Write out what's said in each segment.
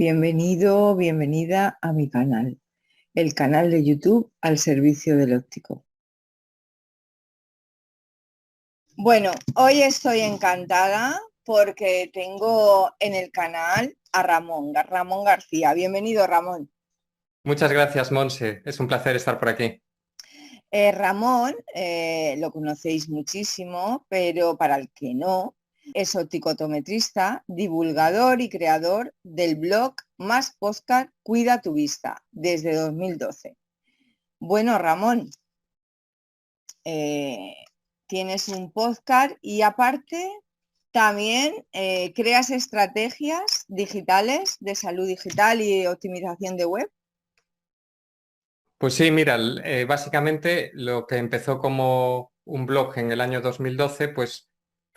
Bienvenido, bienvenida a mi canal, el canal de YouTube al servicio del óptico. Bueno, hoy estoy encantada porque tengo en el canal a Ramón García. Bienvenido, Ramón. Muchas gracias, Monse. Es un placer estar por aquí. Ramón, lo conocéis muchísimo, pero para el que no, es opticotometrista, divulgador y creador del blog Más Podcast Cuida tu Vista desde 2012. Bueno, Ramón, eh, tienes un podcast y aparte también creas estrategias digitales de salud digital y optimización de web. Pues sí, mira, básicamente lo que empezó como un blog en el año 2012, pues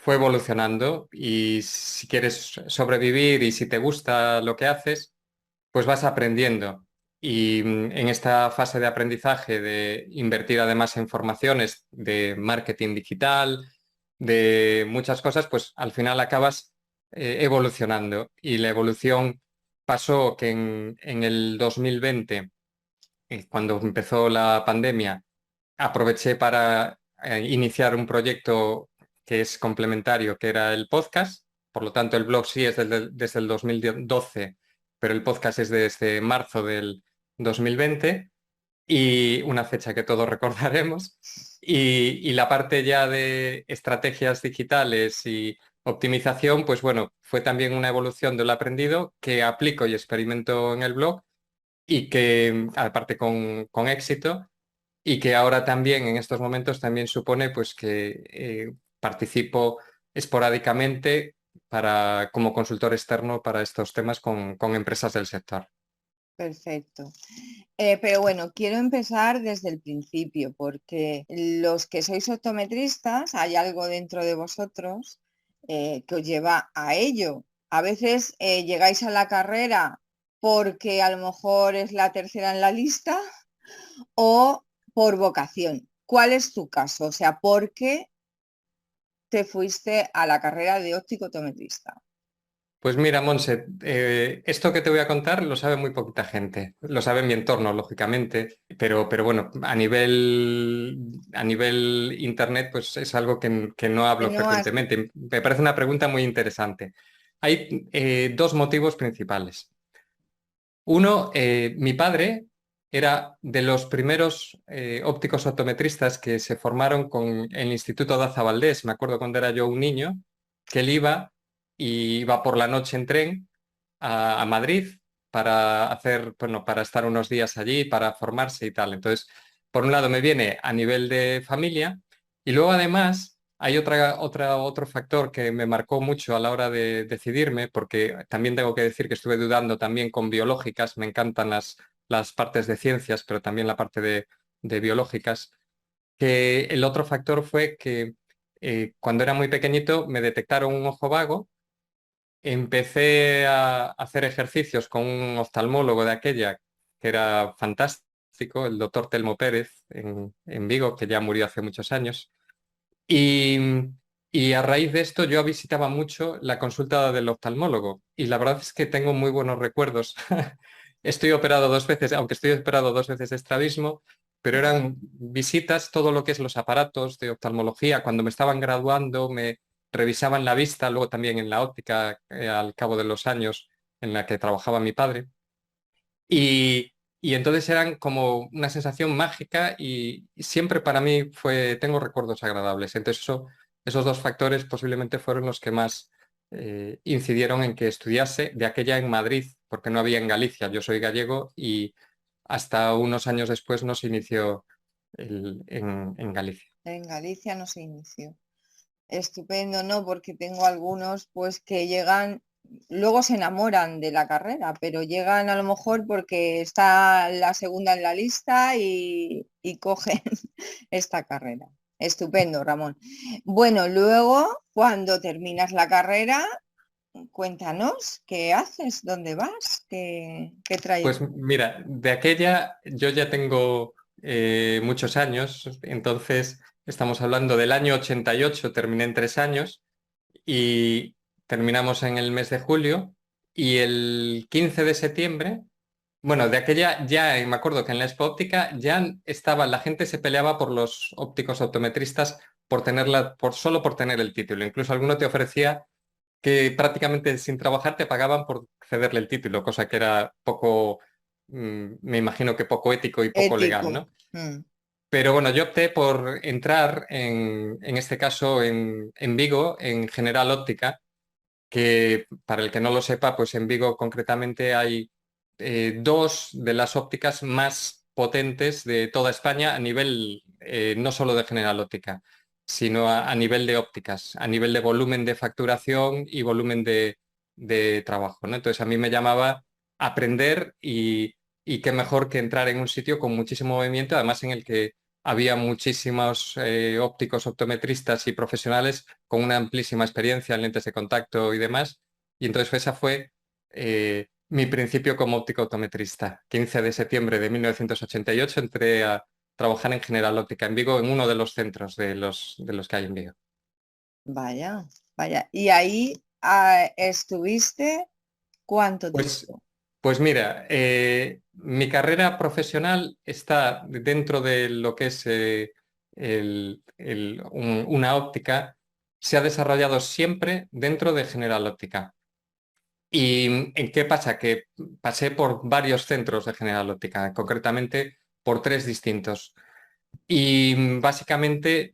fue evolucionando y si quieres sobrevivir y si te gusta lo que haces, pues vas aprendiendo. Y en esta fase de aprendizaje, de invertir además en formaciones de marketing digital, de muchas cosas, pues al final acabas evolucionando. Y la evolución pasó que en el 2020, cuando empezó la pandemia, aproveché para iniciar un proyecto que es complementario, que era el podcast. Por lo tanto, el blog sí es desde el 2012, pero el podcast es desde marzo del 2020 y una fecha que todos recordaremos. Y la parte ya de estrategias digitales y optimización, pues bueno, fue también una evolución de lo aprendido que aplico y experimento en el blog y que, aparte con éxito, y que ahora también en estos momentos también supone pues que participo esporádicamente como consultor externo para estos temas con empresas del sector. Perfecto. Pero bueno, quiero empezar desde el principio, porque los que sois optometristas, hay algo dentro de vosotros que os lleva a ello. A veces llegáis a la carrera porque a lo mejor es la tercera en la lista o por vocación. ¿Cuál es tu caso? O sea, ¿por qué te fuiste a la carrera de óptico optometrista? Pues mira, Monse, esto que te voy a contar lo sabe muy poquita gente. Lo sabe en mi entorno, lógicamente, pero bueno, a nivel internet, pues es algo que no Que hablo no has... frecuentemente. Me parece una pregunta muy interesante. Hay dos motivos principales. Uno, mi padre era de los primeros ópticos optometristas que se formaron con el Instituto Daza Valdés. Me acuerdo cuando era yo un niño, que él iba y iba por la noche en tren a Madrid para hacer, bueno, para estar unos días allí, para formarse y tal. Entonces, por un lado me viene a nivel de familia y luego además hay otro factor que me marcó mucho a la hora de decidirme, porque también tengo que decir que estuve dudando también con biológicas, me encantan las partes de ciencias, pero también la parte de biológicas, que el otro factor fue que cuando era muy pequeñito me detectaron un ojo vago. Empecé a hacer ejercicios con un oftalmólogo de aquella que era fantástico, el doctor Telmo Pérez en Vigo, que ya murió hace muchos años. Y, y a raíz de esto yo visitaba mucho la consulta del oftalmólogo y la verdad es que tengo muy buenos recuerdos. Estoy operado dos veces, aunque estoy operado dos veces de estrabismo, pero eran visitas, todo lo que es los aparatos de oftalmología. Cuando me estaban graduando me revisaban la vista, luego también en la óptica al cabo de los años en la que trabajaba mi padre. Y entonces eran como una sensación mágica y siempre para mí tengo recuerdos agradables. Entonces esos dos factores posiblemente fueron los que más incidieron en que estudiase de aquella en Madrid, porque no había en Galicia. Yo soy gallego y hasta unos años después no se inició en Galicia. En Galicia no se inició. Estupendo, ¿no? Porque tengo algunos pues que llegan, luego se enamoran de la carrera, pero llegan a lo mejor porque está la segunda en la lista y cogen esta carrera. Estupendo, Ramón. Bueno, luego, cuando terminas la carrera, cuéntanos qué haces, dónde vas, qué Pues trayecto. mira, de aquella yo ya tengo muchos años, entonces estamos hablando del año 88, terminé en 3 años y terminamos en el mes de julio y el 15 de septiembre, bueno, de aquella ya me acuerdo que en la Expo Óptica ya estaba, la gente se peleaba por los ópticos optometristas por tenerla, solo por tener el título. Incluso alguno te ofrecía que prácticamente sin trabajar te pagaban por cederle el título, cosa que era poco, me imagino que poco ético y poco legal, Ético. ¿no? Mm. Pero bueno, yo opté por entrar en este caso en Vigo, en General Óptica, que para el que no lo sepa, pues en Vigo concretamente hay dos de las ópticas más potentes de toda España a nivel no solo de General Óptica, sino a nivel de ópticas, a nivel de volumen de facturación y volumen de trabajo, ¿no? Entonces a mí me llamaba aprender y qué mejor que entrar en un sitio con muchísimo movimiento, además en el que había muchísimos ópticos, optometristas y profesionales con una amplísima experiencia en lentes de contacto y demás. Y entonces esa fue mi principio como óptico optometrista. 15 de septiembre de 1988 entré a trabajar en General Óptica en Vigo, en uno de los centros de los que hay en Vigo. Vaya, vaya. ¿Y ahí estuviste cuánto Pues, tiempo? pues mira, mi carrera profesional está dentro de lo que es una óptica, se ha desarrollado siempre dentro de General Óptica. ¿Y en qué pasa? Que pasé por varios centros de General Óptica, concretamente por tres distintos. Y básicamente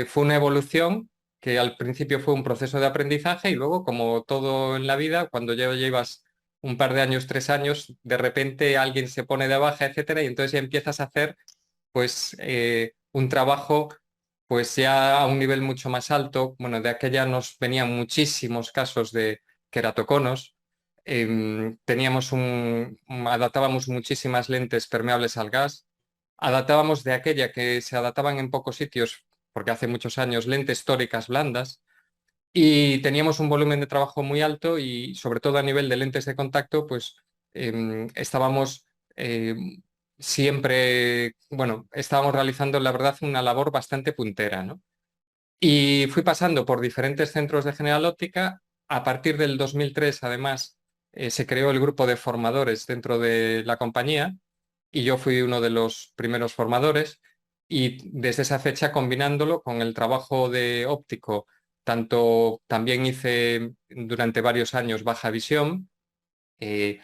fue una evolución que al principio fue un proceso de aprendizaje y luego, como todo en la vida, cuando ya llevas un par de años, 3 años, de repente alguien se pone de baja, etcétera, y entonces ya empiezas a hacer pues un trabajo pues ya a un nivel mucho más alto. Bueno, de aquella nos venían muchísimos casos de queratoconos. Adaptábamos muchísimas lentes permeables al gas. Adaptábamos de aquella que se adaptaban en pocos sitios, porque hace muchos años, lentes tóricas blandas. Y teníamos un volumen de trabajo muy alto y sobre todo a nivel de lentes de contacto, pues estábamos siempre, bueno, estábamos realizando, la verdad, una labor bastante puntera, ¿no? Y fui pasando por diferentes centros de General Óptica. A partir del 2003, además, se creó el grupo de formadores dentro de la compañía y yo fui uno de los primeros formadores. Y desde esa fecha, combinándolo con el trabajo de óptico, tanto también hice durante varios años baja visión, eh,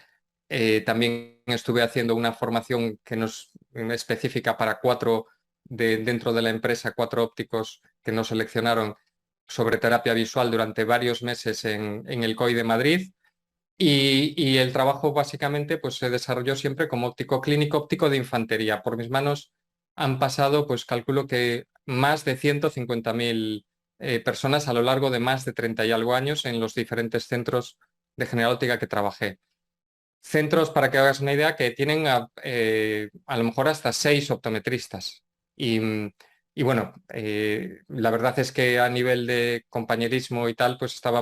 también estuve haciendo una formación que nos específica para dentro de la empresa, cuatro ópticos que nos seleccionaron sobre terapia visual durante varios meses en el COI de Madrid. Y el trabajo básicamente pues, se desarrolló siempre como óptico clínico, óptico de infantería. Por mis manos han pasado, pues calculo que más de 150.000 personas a lo largo de más de 30 y algo años en los diferentes centros de General Óptica que trabajé. Centros, para que hagas una idea, que tienen a lo mejor hasta 6 optometristas. Y, y bueno, la verdad es que a nivel de compañerismo y tal, pues estaba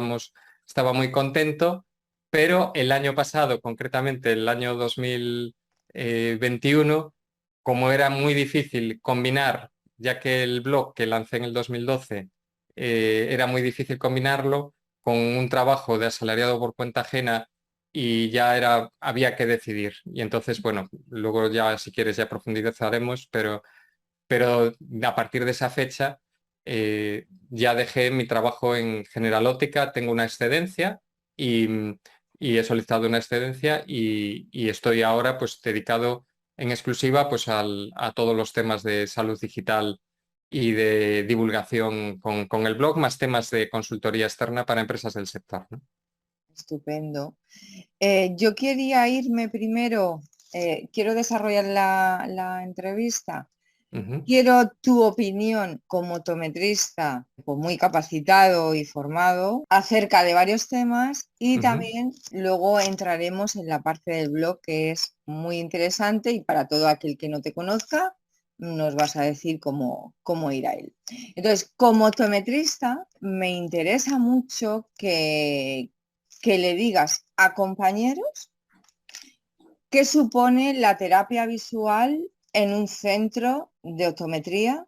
muy contento, pero el año pasado, concretamente el año 2021, como era muy difícil combinar, ya que el blog que lancé en el 2012 era muy difícil combinarlo con un trabajo de asalariado por cuenta ajena y ya había que decidir. Y entonces, bueno, luego ya si quieres ya profundizaremos, pero a partir de esa fecha ya dejé mi trabajo en General Óptica, tengo una excedencia y, y he solicitado una excedencia y estoy ahora pues dedicado en exclusiva pues a todos los temas de salud digital y de divulgación con el blog, más temas de consultoría externa para empresas del sector, ¿no? Estupendo. Yo quería irme primero, quiero desarrollar la entrevista. Ujú, Quiero tu opinión como optometrista, pues muy capacitado y formado acerca de varios temas y ujú. también luego entraremos en la parte del blog que es muy interesante y para todo aquel que no te conozca nos vas a decir cómo ir a él. Entonces, como optometrista me interesa mucho que le digas a compañeros qué supone la terapia visual en un centro de optometría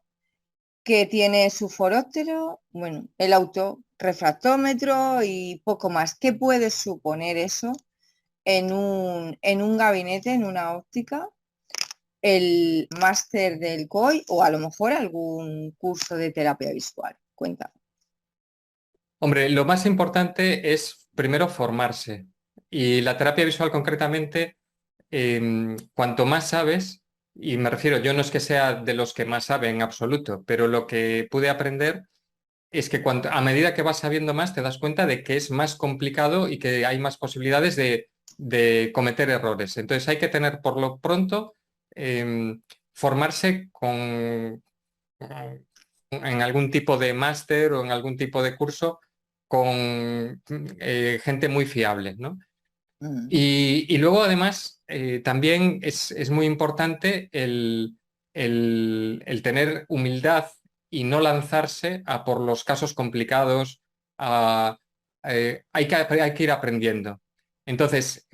que tiene su foróptero, bueno, el auto, refractómetro y poco más. ¿Qué puede suponer eso en un gabinete, en una óptica? El máster del COI o a lo mejor algún curso de terapia visual. Cuenta. Hombre, lo más importante es primero formarse. Y la terapia visual concretamente, cuanto más sabes, y me refiero, yo no es que sea de los que más saben en absoluto, pero lo que pude aprender es que a medida que vas sabiendo más, te das cuenta de que es más complicado y que hay más posibilidades de cometer errores. Entonces hay que tener por lo pronto formarse en algún tipo de máster o en algún tipo de curso con gente muy fiable, ¿no? Mm. Y luego, además, también es muy importante el tener humildad y no lanzarse a por los casos complicados. a- hay que ir aprendiendo. Entonces,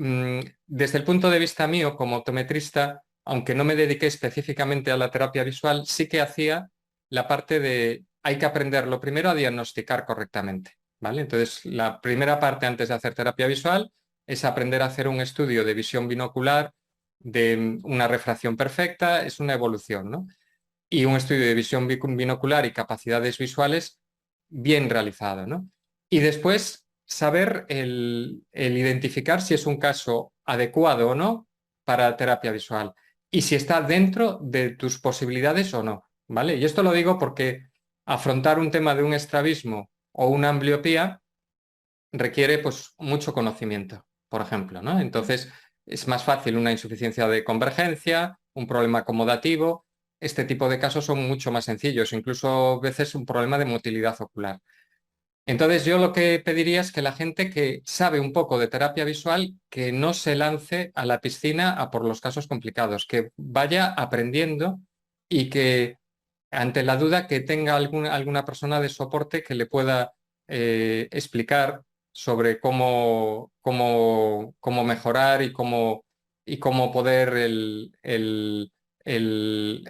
desde el punto de vista mío, como optometrista, aunque no me dediqué específicamente a la terapia visual, sí que hacía la parte de hay que aprender lo primero a diagnosticar correctamente, ¿vale? Entonces, la primera parte antes de hacer terapia visual es aprender a hacer un estudio de visión binocular, de una refracción perfecta, es una evolución, ¿no? Y un estudio de visión binocular y capacidades visuales bien realizado, ¿no? Y después saber el identificar si es un caso adecuado o no para terapia visual y si está dentro de tus posibilidades o no, ¿vale? Y esto lo digo porque afrontar un tema de un estrabismo o una ambliopía requiere pues mucho conocimiento, por ejemplo, ¿no? Entonces es más fácil una insuficiencia de convergencia, un problema acomodativo. Este tipo de casos son mucho más sencillos, incluso a veces un problema de motilidad ocular. Entonces yo lo que pediría es que la gente que sabe un poco de terapia visual, que no se lance a la piscina a por los casos complicados, que vaya aprendiendo y que ante la duda que tenga alguna persona de soporte que le pueda explicar sobre cómo mejorar y cómo poder el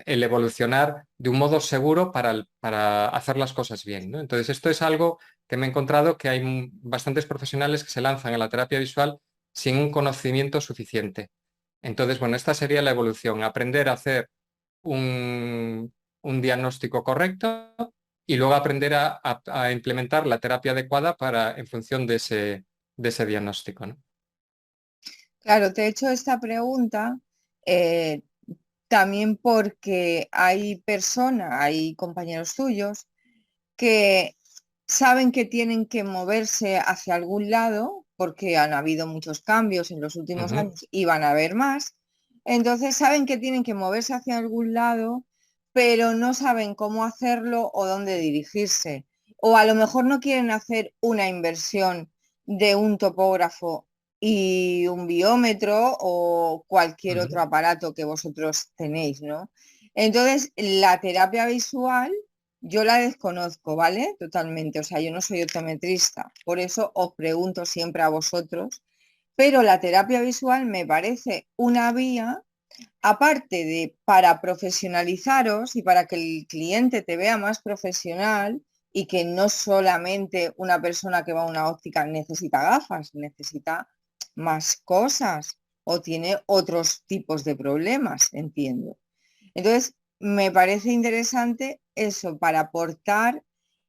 evolucionar de un modo seguro para hacer las cosas bien, ¿no? Entonces, esto es algo que me he encontrado que hay bastantes profesionales que se lanzan a la terapia visual sin un conocimiento suficiente. Entonces, bueno, esta sería la evolución, aprender a hacer un diagnóstico correcto y luego aprender a implementar la terapia adecuada en función de ese diagnóstico, ¿no? Claro, te he hecho esta pregunta eh, también porque hay personas, hay compañeros tuyos que saben que tienen que moverse hacia algún lado porque han habido muchos cambios en los últimos Ujú. años y van a haber más. Entonces saben que tienen que moverse hacia algún lado, pero no saben cómo hacerlo o dónde dirigirse. O a lo mejor no quieren hacer una inversión de un topógrafo y un biómetro o cualquier Ujú. otro aparato que vosotros tenéis, ¿no? Entonces, la terapia visual yo la desconozco, ¿vale? Totalmente. O sea, yo no soy optometrista. Por eso os pregunto siempre a vosotros. Pero la terapia visual me parece una vía, aparte de para profesionalizaros y para que el cliente te vea más profesional y que no solamente una persona que va a una óptica necesita gafas, necesita más cosas o tiene otros tipos de problemas, entiendo. Entonces, me parece interesante eso para aportar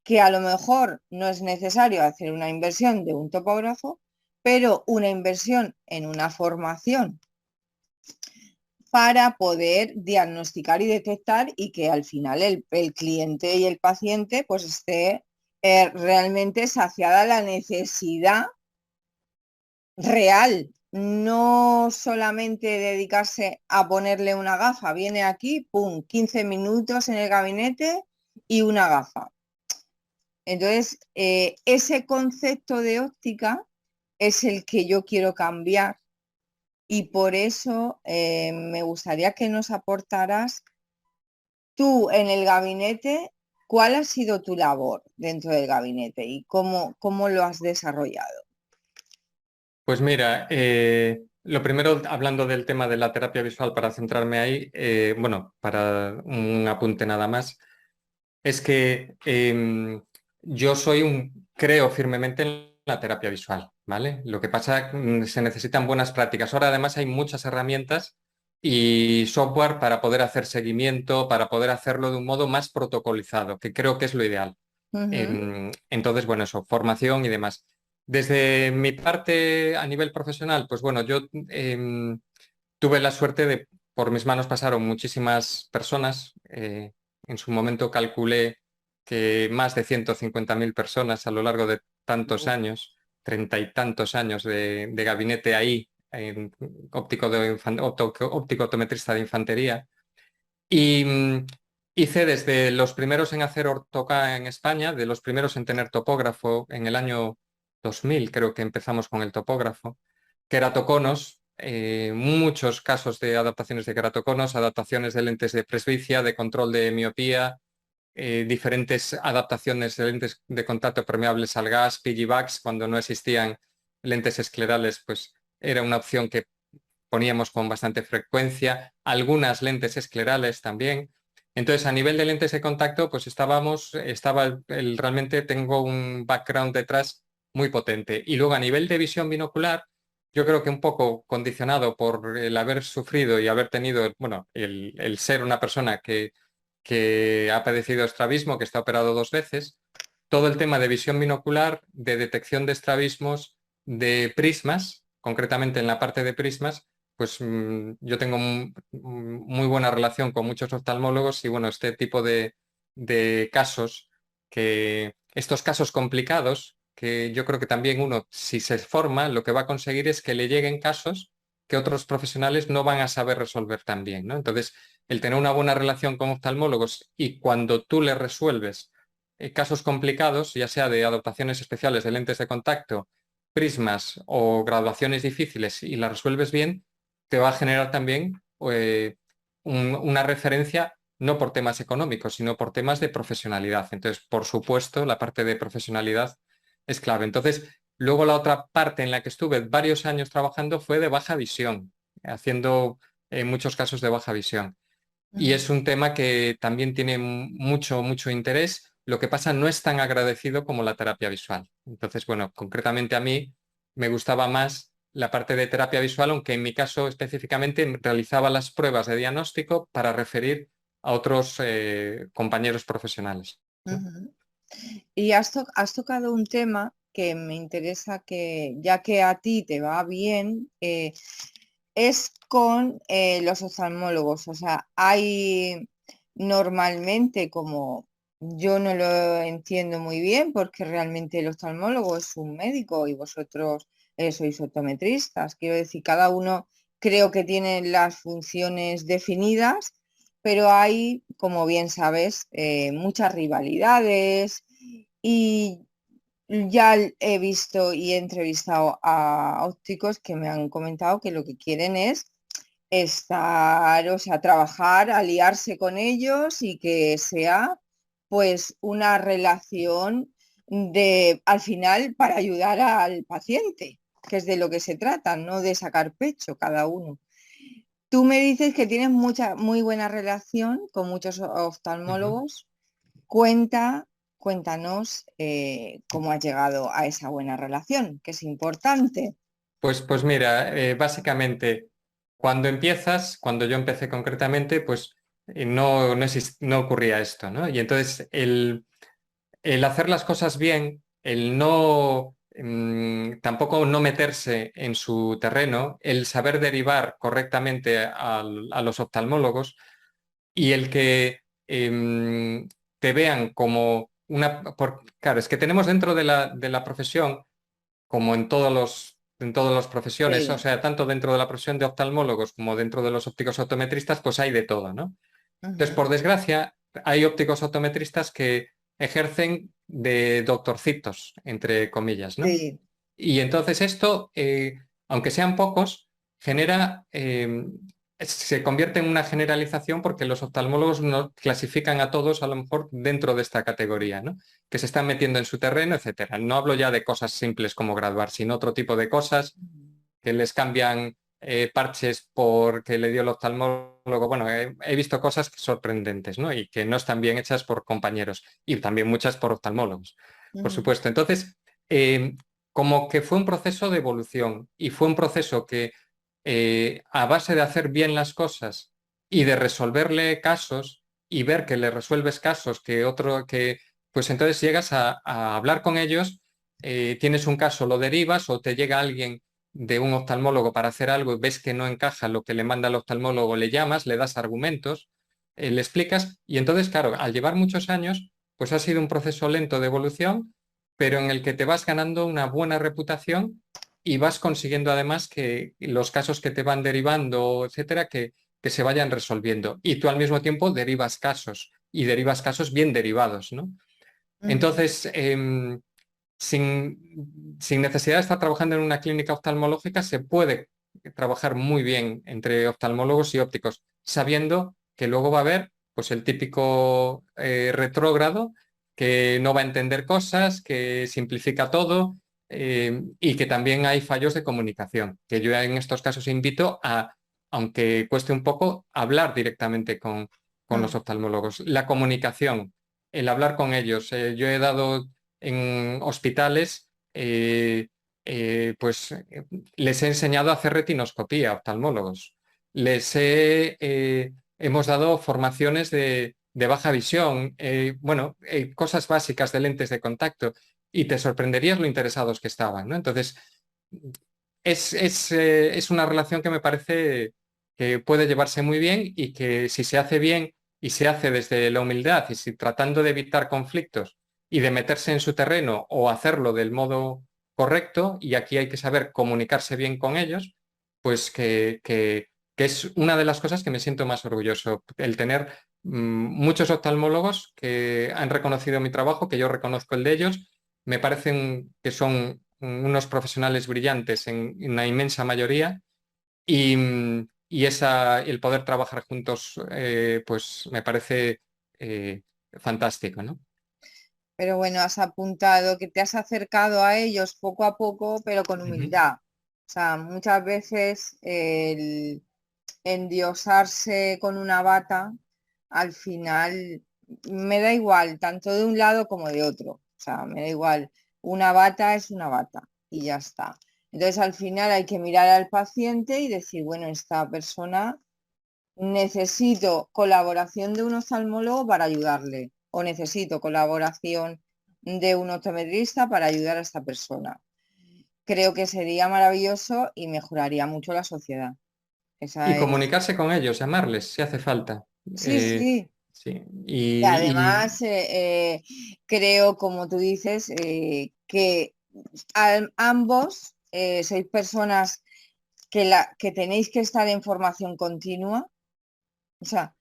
que a lo mejor no es necesario hacer una inversión de un topógrafo, pero una inversión en una formación para poder diagnosticar y detectar y que al final el cliente y el paciente pues esté realmente saciada la necesidad real, no solamente dedicarse a ponerle una gafa. Viene aquí, pum, 15 minutos en el gabinete y una gafa. Entonces, ese concepto de óptica es el que yo quiero cambiar y por eso me gustaría que nos aportaras tú en el gabinete, cuál ha sido tu labor dentro del gabinete y cómo lo has desarrollado. Pues mira, lo primero, hablando del tema de la terapia visual, para centrarme ahí, bueno, para un apunte nada más, es que yo soy creo firmemente en la terapia visual, ¿vale? Lo que pasa, se necesitan buenas prácticas. Ahora además hay muchas herramientas y software para poder hacer seguimiento, para poder hacerlo de un modo más protocolizado, que creo que es lo ideal. Ujú, Entonces, bueno, eso, formación y demás. Desde mi parte a nivel profesional, pues bueno, yo tuve la suerte de, por mis manos pasaron muchísimas personas. En su momento calculé que más de 150.000 personas a lo largo de tantos años, 30 y tantos años de gabinete ahí, en óptico optometrista de infantería. Y hice desde los primeros en hacer ortoca en España, de los primeros en tener topógrafo en el año 2000, creo que empezamos con el topógrafo, queratoconos, muchos casos de adaptaciones de queratoconos, adaptaciones de lentes de presbicia, de control de miopía, diferentes adaptaciones de lentes de contacto permeables al gas, piggybacks, cuando no existían lentes esclerales, pues era una opción que poníamos con bastante frecuencia, algunas lentes esclerales también. Entonces, a nivel de lentes de contacto, pues realmente tengo un background detrás muy potente. Y luego a nivel de visión binocular, yo creo que un poco condicionado por el haber sufrido y haber tenido, bueno, el ser una persona que ha padecido estrabismo, que está operado 2 veces, todo el tema de visión binocular, de detección de estrabismos, de prismas, concretamente en la parte de prismas, pues yo tengo muy buena relación con muchos oftalmólogos y bueno, este tipo de casos, estos casos complicados, que yo creo que también uno, si se forma, lo que va a conseguir es que le lleguen casos que otros profesionales no van a saber resolver tan bien, ¿no? Entonces, el tener una buena relación con oftalmólogos y cuando tú le resuelves casos complicados, ya sea de adaptaciones especiales de lentes de contacto, prismas o graduaciones difíciles y las resuelves bien, te va a generar también una referencia no por temas económicos, sino por temas de profesionalidad. Entonces, por supuesto, la parte de profesionalidad es clave. Entonces, luego la otra parte en la que estuve varios años trabajando fue de baja visión, haciendo muchos casos de baja visión. Y ujú. es un tema que también tiene mucho, mucho interés. Lo que pasa no es tan agradecido como la terapia visual. Entonces, bueno, concretamente a mí me gustaba más la parte de terapia visual, aunque en mi caso específicamente realizaba las pruebas de diagnóstico para referir a otros compañeros profesionales, ¿no? Ujú. Y has tocado un tema que me interesa que, ya que a ti te va bien, es con los oftalmólogos. O sea, hay normalmente, como yo no lo entiendo muy bien, porque realmente el oftalmólogo es un médico y vosotros sois optometristas. Quiero decir, cada uno creo que tiene las funciones definidas, pero hay, como bien sabes, muchas rivalidades y ya he visto y he entrevistado a ópticos que me han comentado que lo que quieren es estar, o sea, trabajar, aliarse con ellos y que sea pues una relación de, al final, para ayudar al paciente, que es de lo que se trata, no de sacar pecho cada uno. Tú me dices que tienes mucha, muy buena relación con muchos Ujú. oftalmólogos. Cuéntanos cómo has llegado a esa buena relación, que es importante. Pues mira, básicamente, cuando empiezas, cuando yo empecé concretamente, pues no ocurría esto, ¿no? Y entonces el hacer las cosas bien, el no tampoco no meterse en su terreno, el saber derivar correctamente a los oftalmólogos y el que te vean como claro, es que tenemos dentro de la profesión, como en todas las profesiones, o Sí. sea, tanto dentro de la profesión de oftalmólogos como dentro de los ópticos optometristas, pues hay de todo, ¿no? Entonces, Ujú. por desgracia, hay ópticos optometristas que ejercen de doctorcitos, entre comillas, ¿no? Sí. Y entonces esto, aunque sean pocos, genera, se convierte en una generalización porque los oftalmólogos no clasifican a todos a lo mejor dentro de esta categoría, ¿no? Que se están metiendo en su terreno, etcétera. No hablo ya de cosas simples como graduar, sino otro tipo de cosas que les cambian parches porque le dio el oftalmólogo. Bueno, he visto cosas sorprendentes, ¿no? Y que no están bien hechas por compañeros y también muchas por oftalmólogos. por Ujú, supuesto. Entonces, eh, como que fue un proceso de evolución y fue un proceso que a base de hacer bien las cosas y de resolverle casos y ver que le resuelves casos que otro que, pues entonces llegas a hablar con ellos, tienes un caso, lo derivas o te llega alguien de un oftalmólogo para hacer algo y ves que no encaja lo que le manda el oftalmólogo, le llamas, le das argumentos, le explicas y entonces, claro, al llevar muchos años, pues ha sido un proceso lento de evolución, pero en el que te vas ganando una buena reputación y vas consiguiendo además que los casos que te van derivando, etcétera, que se vayan resolviendo. Y tú al mismo tiempo derivas casos y derivas casos bien derivados, ¿no? ujú. Entonces, sin necesidad de estar trabajando en una clínica oftalmológica, se puede trabajar muy bien entre oftalmólogos y ópticos, sabiendo que luego va a haber pues, el típico retrógrado que no va a entender cosas, que simplifica todo y que también hay fallos de comunicación, que yo en estos casos invito a, aunque cueste un poco, hablar directamente con los Mm. oftalmólogos. La comunicación, el hablar con ellos. Yo he dado en hospitales, pues les he enseñado a hacer retinoscopía a oftalmólogos. Hemos dado formaciones de baja visión, bueno, cosas básicas de lentes de contacto y te sorprenderías lo interesados que estaban, ¿no? Entonces, es una relación que me parece que puede llevarse muy bien y que si se hace bien y se hace desde la humildad y si tratando de evitar conflictos y de meterse en su terreno o hacerlo del modo correcto, y aquí hay que saber comunicarse bien con ellos, pues que es una de las cosas que me siento más orgulloso, el tener muchos oftalmólogos que han reconocido mi trabajo, que yo reconozco el de ellos, me parecen que son unos profesionales brillantes en una inmensa mayoría y el poder trabajar juntos pues me parece fantástico, ¿no? Pero bueno, has apuntado que te has acercado a ellos poco a poco, pero con Ujú. humildad. O sea, muchas veces el endiosarse con una bata, al final me da igual, tanto de un lado como de otro. O sea, me da igual. Una bata es una bata y ya está. Entonces, al final hay que mirar al paciente y decir, bueno, esta persona necesito colaboración de un oftalmólogo para ayudarle o necesito colaboración de un optometrista para ayudar a esta persona. Creo que sería maravilloso y mejoraría mucho la sociedad. Y Esa es. comunicarse con ellos, llamarles si hace falta. Sí, Eh, sí. sí. Y además, creo, como tú dices, que ambos sois personas que tenéis que estar en formación continua. O sea,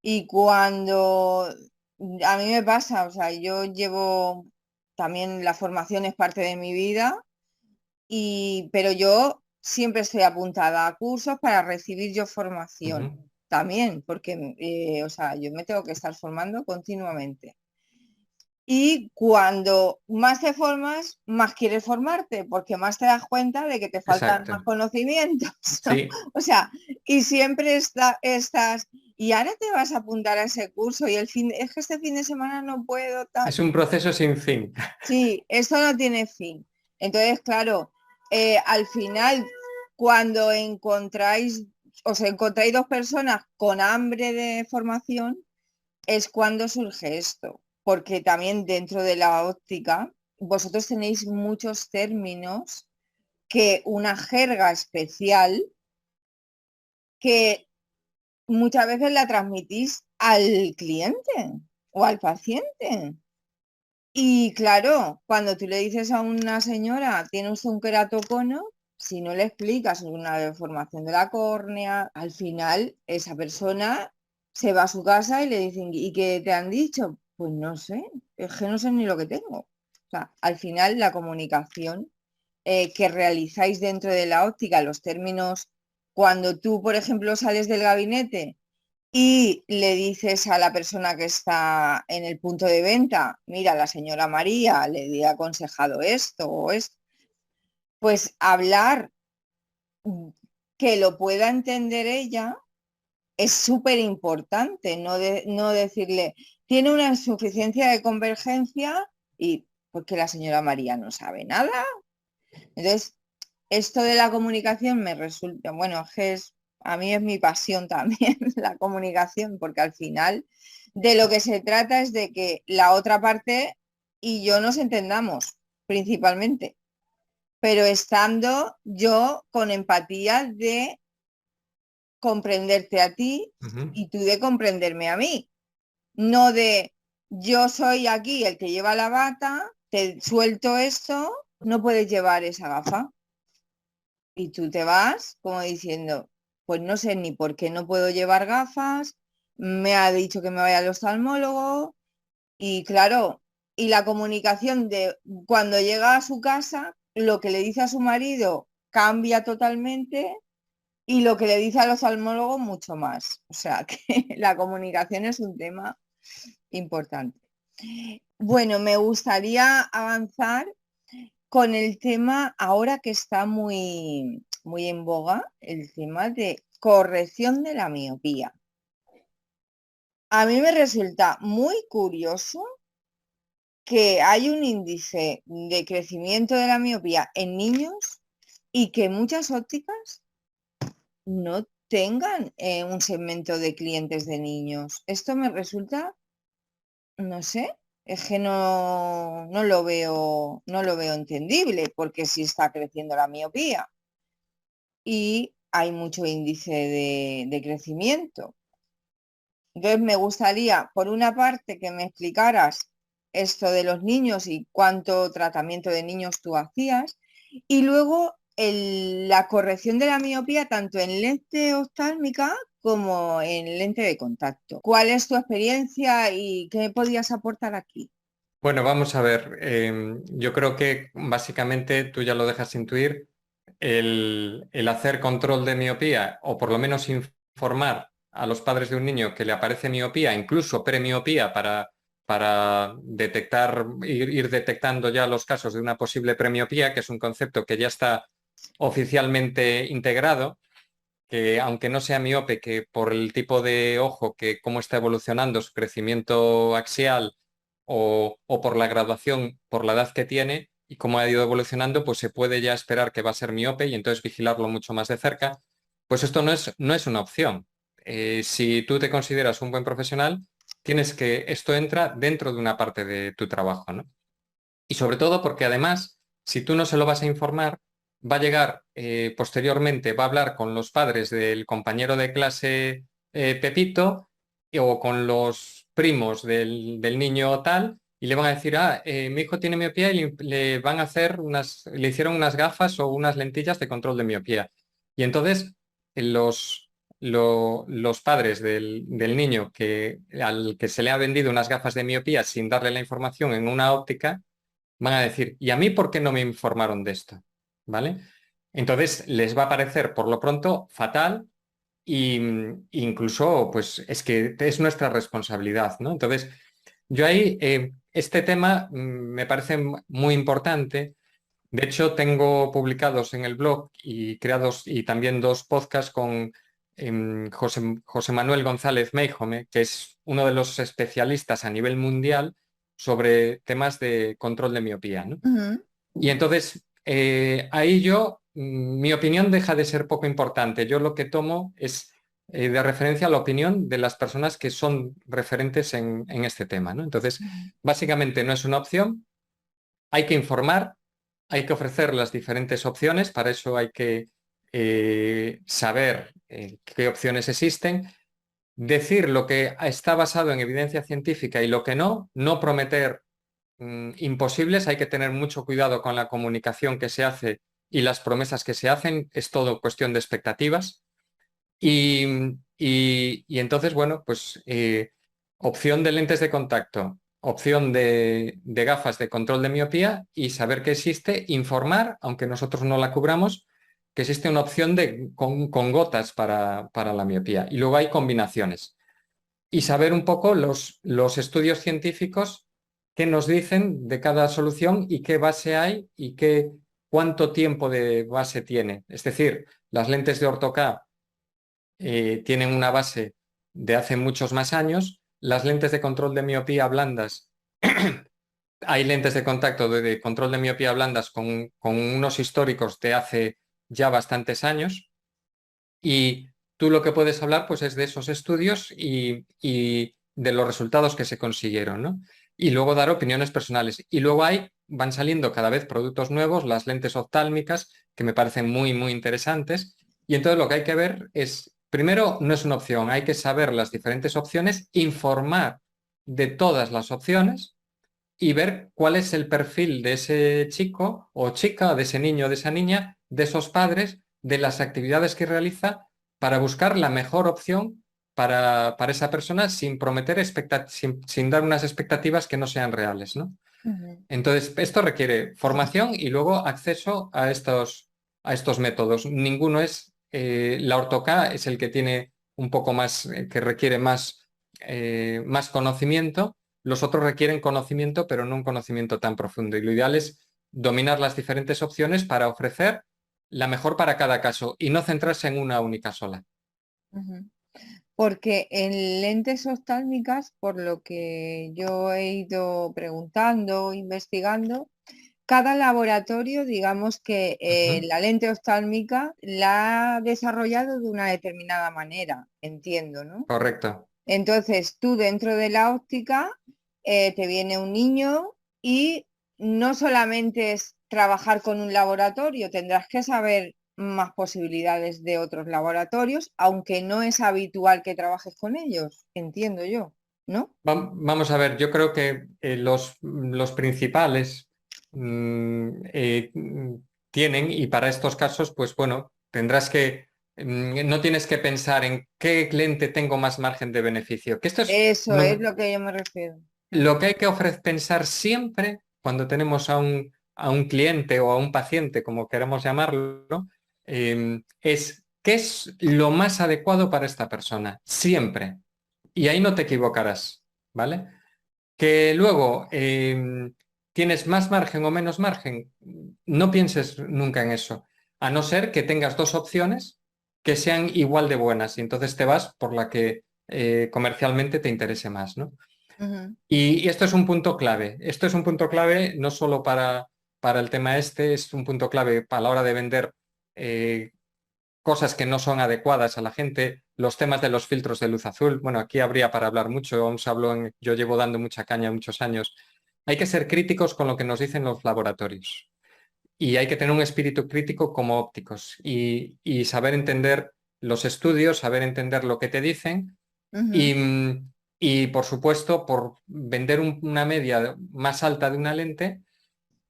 y cuando a mí me pasa, o sea, yo llevo también la formación es parte de mi vida, pero yo siempre estoy apuntada a cursos para recibir yo formación ujú, también, porque o sea, yo me tengo que estar formando continuamente. Y cuando más te formas, más quieres formarte, porque más te das cuenta de que te faltan exacto. más conocimientos. Sí, O sea, y siempre estás, y ahora te vas a apuntar a ese curso y es que este fin de semana no puedo, tal. es un proceso sin fin. Sí, esto no tiene fin. Entonces, claro, al final, cuando os encontráis dos personas con hambre de formación, es cuando surge esto, porque también dentro de la óptica vosotros tenéis muchos términos que una jerga especial que muchas veces la transmitís al cliente o al paciente. Y claro, cuando tú le dices a una señora, tiene usted un queratocono, si no le explicas una deformación de la córnea, al final esa persona se va a su casa y le dicen, ¿y qué te han dicho? Pues no sé, es que no sé ni lo que tengo. O sea, al final la comunicación que realizáis dentro de la óptica, los términos, cuando tú, por ejemplo, sales del gabinete y le dices a la persona que está en el punto de venta, mira, la señora María le he aconsejado esto o esto, pues hablar que lo pueda entender ella es súper importante, no decirle, tiene una insuficiencia de convergencia y porque la señora María no sabe nada. Entonces, esto de la comunicación me resulta, bueno, a mí es mi pasión también la comunicación, porque al final de lo que se trata es de que la otra parte y yo nos entendamos, principalmente, pero estando yo con empatía de comprenderte a ti Ujú. y tú de comprenderme a mí, no de yo soy aquí el que lleva la bata, te suelto esto, no puedes llevar esa gafa. Y tú te vas como diciendo, pues no sé ni por qué no puedo llevar gafas, me ha dicho que me vaya al oftalmólogo y claro, y la comunicación de cuando llega a su casa, lo que le dice a su marido cambia totalmente y lo que le dice al oftalmólogo mucho más. O sea que la comunicación es un tema importante. Bueno, me gustaría avanzar con el tema, ahora que está muy en boga, el tema de corrección de la miopía. A mí me resulta muy curioso que hay un índice de crecimiento de la miopía en niños y que muchas ópticas no tengan un segmento de clientes de niños. Esto me resulta, no sé, es que no lo veo entendible, porque si está creciendo la miopía y hay mucho índice de crecimiento. Entonces me gustaría, por una parte, que me explicaras esto de los niños y cuánto tratamiento de niños tú hacías, y luego la corrección de la miopía tanto en lente oftálmica como en lente de contacto. ¿Cuál es tu experiencia y qué podías aportar aquí? Bueno, vamos a ver. Yo creo que básicamente tú ya lo dejas intuir. El hacer control de miopía o por lo menos informar a los padres de un niño que le aparece miopía, incluso premiopía, para detectar, ir detectando ya los casos de una posible premiopía, que es un concepto que ya está oficialmente integrado, que aunque no sea miope, que por el tipo de ojo, que cómo está evolucionando su crecimiento axial o por la graduación, por la edad que tiene y cómo ha ido evolucionando, pues se puede ya esperar que va a ser miope y entonces vigilarlo mucho más de cerca. Pues esto no es una opción. Si tú te consideras un buen profesional, tienes que, esto entra dentro de una parte de tu trabajo, ¿no? Y sobre todo porque además, si tú no se lo vas a informar, va a llegar posteriormente, va a hablar con los padres del compañero de clase Pepito o con los primos del niño tal y le van a decir, mi hijo tiene miopía y le van a hacer le hicieron unas gafas o unas lentillas de control de miopía. Y entonces los padres del niño al que se le ha vendido unas gafas de miopía sin darle la información en una óptica, van a decir, ¿y a mí por qué no me informaron de esto? ¿Vale? Entonces les va a parecer por lo pronto fatal y incluso pues es que es nuestra responsabilidad, ¿no? Entonces yo ahí este tema me parece muy importante. De hecho tengo publicados en el blog y creados y también dos podcasts con José Manuel González Meijome, que es uno de los especialistas a nivel mundial sobre temas de control de miopía, ¿no? Ujú. Y entonces, ahí yo, mi opinión deja de ser poco importante. Yo lo que tomo es de referencia la opinión de las personas que son referentes en este tema, ¿no? Entonces, básicamente no es una opción, hay que informar, hay que ofrecer las diferentes opciones, para eso hay que saber qué opciones existen, decir lo que está basado en evidencia científica y lo que no, no prometer imposibles, hay que tener mucho cuidado con la comunicación que se hace y las promesas que se hacen, es todo cuestión de expectativas. Y entonces, bueno, pues opción de lentes de contacto, opción de gafas de control de miopía y saber que existe, informar, aunque nosotros no la cubramos, que existe una opción con gotas para la miopía. Y luego hay combinaciones y saber un poco los estudios científicos que nos dicen de cada solución y qué base hay y cuánto tiempo de base tiene. Es decir, las lentes de orto K tienen una base de hace muchos más años, las lentes de control de miopía blandas hay lentes de contacto de control de miopía blandas con unos históricos de hace ya bastantes años y tú lo que puedes hablar pues es de esos estudios y de los resultados que se consiguieron, ¿no? Y luego dar opiniones personales. Y luego van saliendo cada vez productos nuevos, las lentes oftálmicas, que me parecen muy, muy interesantes. Y entonces lo que hay que ver es, primero, no es una opción, hay que saber las diferentes opciones, informar de todas las opciones y ver cuál es el perfil de ese chico o chica, de ese niño o de esa niña, de esos padres, de las actividades que realiza para buscar la mejor opción para esa persona sin prometer sin dar unas expectativas que no sean reales, ¿no? Ujú, Entonces, esto requiere formación y luego acceso a estos métodos. Ninguno es, la ortoca es el que tiene un poco más, que requiere más conocimiento. Los otros requieren conocimiento, pero no un conocimiento tan profundo. Y lo ideal es dominar las diferentes opciones para ofrecer la mejor para cada caso y no centrarse en una única sola. ujú. Porque en lentes oftálmicas, por lo que yo he ido preguntando, investigando, cada laboratorio, digamos que Ujú. la lente oftálmica la ha desarrollado de una determinada manera, entiendo, ¿no? Correcto. Entonces, tú dentro de la óptica te viene un niño y no solamente es trabajar con un laboratorio, tendrás que saber más posibilidades de otros laboratorios, aunque no es habitual que trabajes con ellos, entiendo yo, ¿no? Vamos a ver, yo creo que los principales tienen, y para estos casos, pues bueno, no tienes que pensar en qué lente tengo más margen de beneficio. Que esto es Eso es lo que yo me refiero. Mm, lo que hay que pensar siempre cuando tenemos a un cliente o a un paciente, como queramos llamarlo, es qué es lo más adecuado para esta persona, siempre. Y ahí no te equivocarás, ¿vale? Que luego tienes más margen o menos margen, no pienses nunca en eso, a no ser que tengas dos opciones que sean igual de buenas y entonces te vas por la que comercialmente te interese más, ¿no? ujú. Y esto es un punto clave. Esto es un punto clave no solo para el tema este, es un punto clave para la hora de vender eh, cosas que no son adecuadas a la gente, los temas de los filtros de luz azul. Bueno, aquí habría para hablar mucho, aún se habló yo llevo dando mucha caña muchos años. Hay que ser críticos con lo que nos dicen los laboratorios y hay que tener un espíritu crítico como ópticos y saber entender los estudios, saber entender lo que te dicen y, Ujú. y, por supuesto, por vender una media más alta de una lente,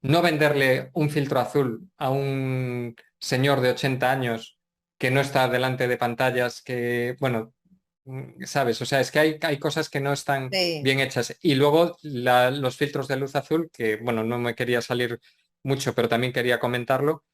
no venderle un filtro azul a un señor de 80 años que no está delante de pantallas, que, bueno, sabes, o sea, es que hay cosas que no están Sí. bien hechas. Y luego los filtros de luz azul, que, bueno, no me quería salir mucho, pero también quería comentarlo,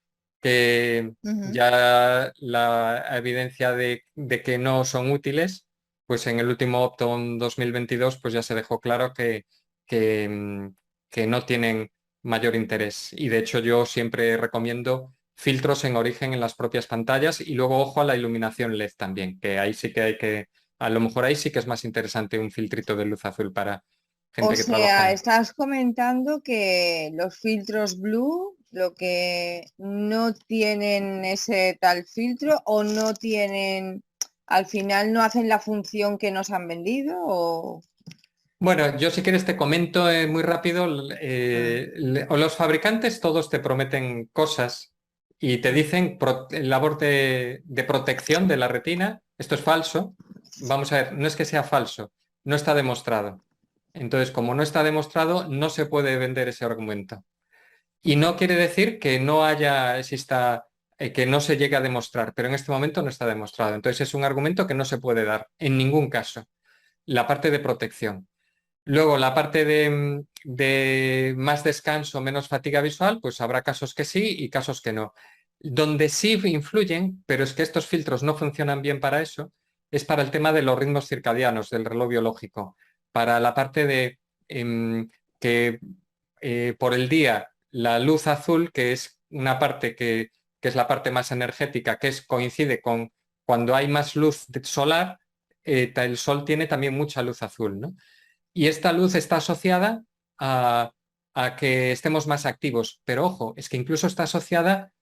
que Ujú. ya la evidencia de que no son útiles, pues en el último Opton 2022, pues ya se dejó claro que, que no tienen mayor interés. Y de hecho yo siempre recomiendo filtros en origen en las propias pantallas y luego ojo a la iluminación LED también, que ahí sí que a lo mejor ahí sí que es más interesante un filtrito de luz azul para O gente que sea, trabaja. estás comentando que los filtros blue, lo que no tienen ese tal filtro o no tienen, al final no hacen la función que nos han vendido o... Bueno, yo si quieres te comento muy rápido, Mm, o los fabricantes todos te prometen cosas y te dicen labor de protección de la retina, esto es falso, vamos a ver, no es que sea falso, no está demostrado. Entonces, como no está demostrado, no se puede vender ese argumento. Y no quiere decir que no exista, que no se llegue a demostrar, pero en este momento no está demostrado. Entonces es un argumento que no se puede dar en ningún caso, la parte de protección. Luego, la parte de más descanso, menos fatiga visual, pues habrá casos que sí y casos que no. Donde sí influyen, pero es que estos filtros no funcionan bien para eso, es para el tema de los ritmos circadianos, del reloj biológico, para la parte de que por el día la luz azul, que es una parte que es la parte más energética, coincide con cuando hay más luz solar, el sol tiene también mucha luz azul, ¿no? Y esta luz está asociada a a que estemos más activos. Pero ojo, es que incluso está asociada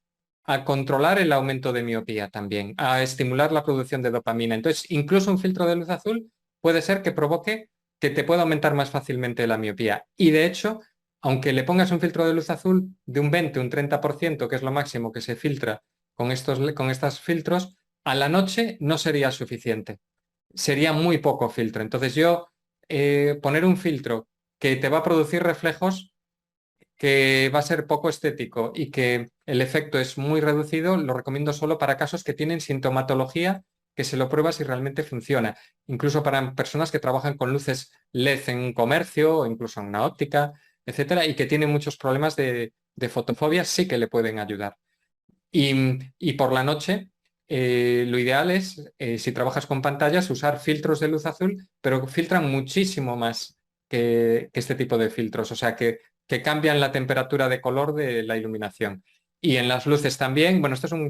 a controlar el aumento de miopía también, a estimular la producción de dopamina. Entonces, incluso un filtro de luz azul puede ser que provoque que te pueda aumentar más fácilmente la miopía. Y de hecho, aunque le pongas un filtro de luz azul de un 20, un 30%, que es lo máximo que se filtra con estos filtros, a la noche no sería suficiente. Sería muy poco filtro. Entonces yo poner un filtro que te va a producir reflejos que va a ser poco estético y que el efecto es muy reducido, lo recomiendo solo para casos que tienen sintomatología, que se lo prueba si realmente funciona. Incluso para personas que trabajan con luces LED en un comercio o incluso en una óptica, etcétera, y que tienen muchos problemas de fotofobia, sí que le pueden ayudar. Y por la noche, lo ideal es, si trabajas con pantallas, usar filtros de luz azul, pero filtran muchísimo más que este tipo de filtros, o sea, que cambian la temperatura de color de la iluminación. Y en las luces también, bueno, sobre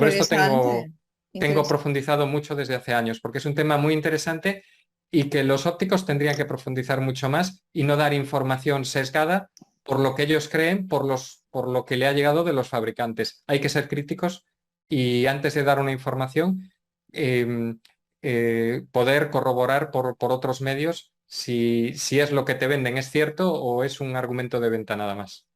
esto Interesante, tengo interesante. profundizado mucho desde hace años, porque es un tema muy interesante y que los ópticos tendrían que profundizar mucho más y no dar información sesgada por lo que ellos creen, por lo que le ha llegado de los fabricantes. Hay que ser críticos y antes de dar una información, eh, poder corroborar por otros medios si es lo que te venden es cierto o es un argumento de venta nada más.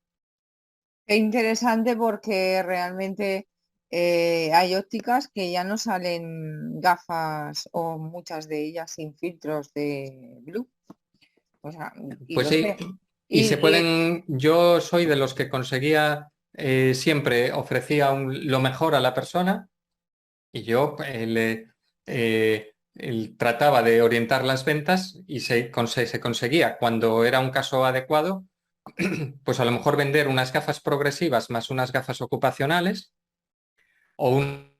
Qué interesante porque realmente hay ópticas que ya no salen gafas o muchas de ellas sin filtros de blue. O sea, y Pues lo sé. sí, y se Y, y- pueden, yo soy de los que conseguía, siempre ofrecía lo mejor a la persona y yo trataba de orientar las ventas y se conseguía cuando era un caso adecuado, pues a lo mejor vender unas gafas progresivas más unas gafas ocupacionales o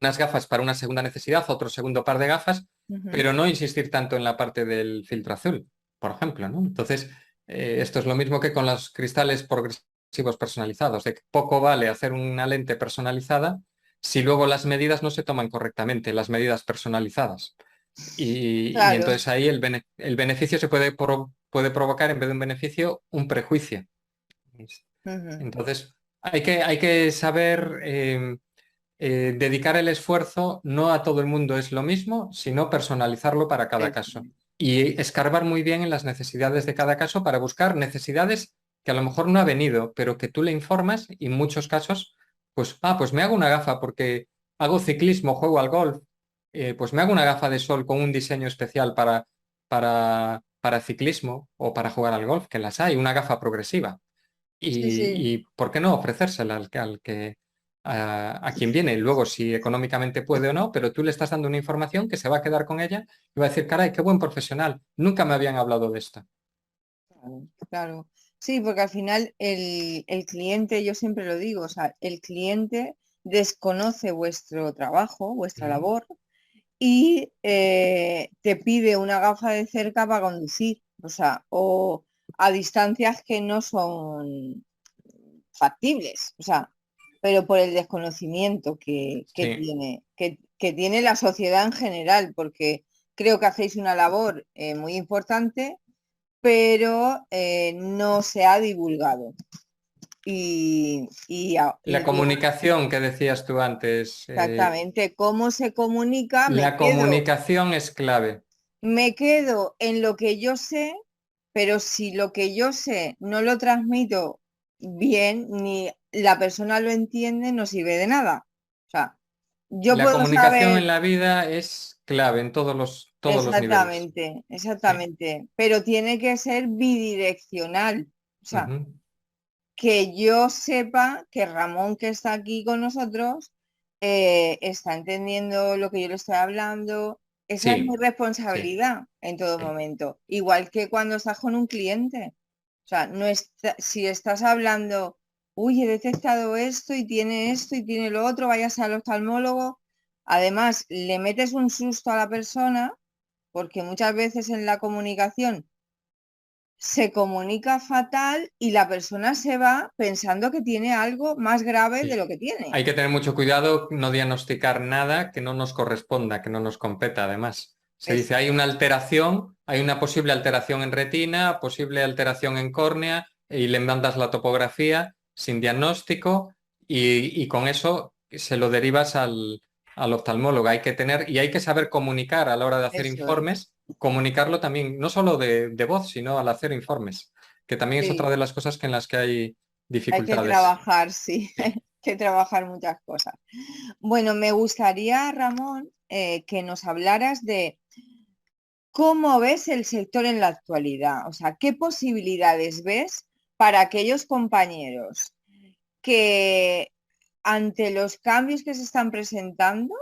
unas gafas para una segunda necesidad, otro segundo par de gafas, Ujú. pero no insistir tanto en la parte del filtro azul, por ejemplo, ¿no? Entonces, esto es lo mismo que con los cristales progresivos personalizados, de que poco vale hacer una lente personalizada si luego las medidas no se toman correctamente, las medidas personalizadas. Y Claro. entonces ahí el beneficio puede provocar, en vez de un beneficio, un prejuicio. Ujú. Entonces, hay que saber dedicar el esfuerzo no a todo el mundo es lo mismo, sino personalizarlo para cada Eso. caso. Y escarbar muy bien en las necesidades de cada caso para buscar necesidades que a lo mejor no ha venido, pero que tú le informas y en muchos casos, pues me hago una gafa porque hago ciclismo, juego al golf, pues me hago una gafa de sol con un diseño especial para ciclismo o para jugar al golf, que las hay, una gafa progresiva. Sí, sí. Y ¿por qué no ofrecérsela a quien viene? Luego, si económicamente puede o no, pero tú le estás dando una información que se va a quedar con ella y va a decir, caray, qué buen profesional, nunca me habían hablado de esto. Claro, claro. Sí, porque al final el cliente, yo siempre lo digo, o sea, el cliente desconoce vuestro trabajo, vuestra Ujú. labor, y te pide una gafa de cerca para conducir, o sea, o a distancias que no son factibles, o sea, pero por el desconocimiento Sí, que tiene la sociedad en general, porque creo que hacéis una labor muy importante, pero no se ha divulgado. la Y luego, comunicación que decías tú antes, exactamente, cómo se comunica, la comunicación es clave. me quedo en lo que yo sé, pero si lo que yo sé no lo transmito bien, ni la persona lo entiende, no sirve de nada. O sea, yo La puedo comunicación en saber la vida es clave en todos los niveles. exactamente, Sí. exactamente, pero tiene que ser bidireccional. O sea, Ujú. que yo sepa que Ramón, que está aquí con nosotros, está entendiendo lo que yo le estoy hablando. Esa es mi Sí, sí, responsabilidad en todo sí. momento. Igual que cuando estás con un cliente. O sea, si estás hablando, uy, he detectado esto y tiene lo otro, vayas al oftalmólogo. Además, le metes un susto a la persona porque muchas veces en la comunicación se comunica fatal y la persona se va pensando que tiene algo más grave de Sí. lo que tiene. Hay que tener mucho cuidado, no diagnosticar nada que no nos corresponda, que no nos competa, además. Se Es, dice, hay una alteración, hay una posible alteración en retina, posible alteración en córnea, y le mandas la topografía sin diagnóstico y con eso se lo derivas al oftalmólogo. Hay que saber comunicar a la hora de hacer Eso es. informes, comunicarlo también, no solo de voz, sino al hacer informes, que también es otra Sí, de las cosas en las que hay hay que dificultades. trabajar, sí, hay Sí. que trabajar muchas cosas. Bueno, me gustaría, Ramón, que nos hablaras de cómo ves el sector en la actualidad. O sea, ¿qué posibilidades ves para aquellos compañeros que ante los cambios que se están presentando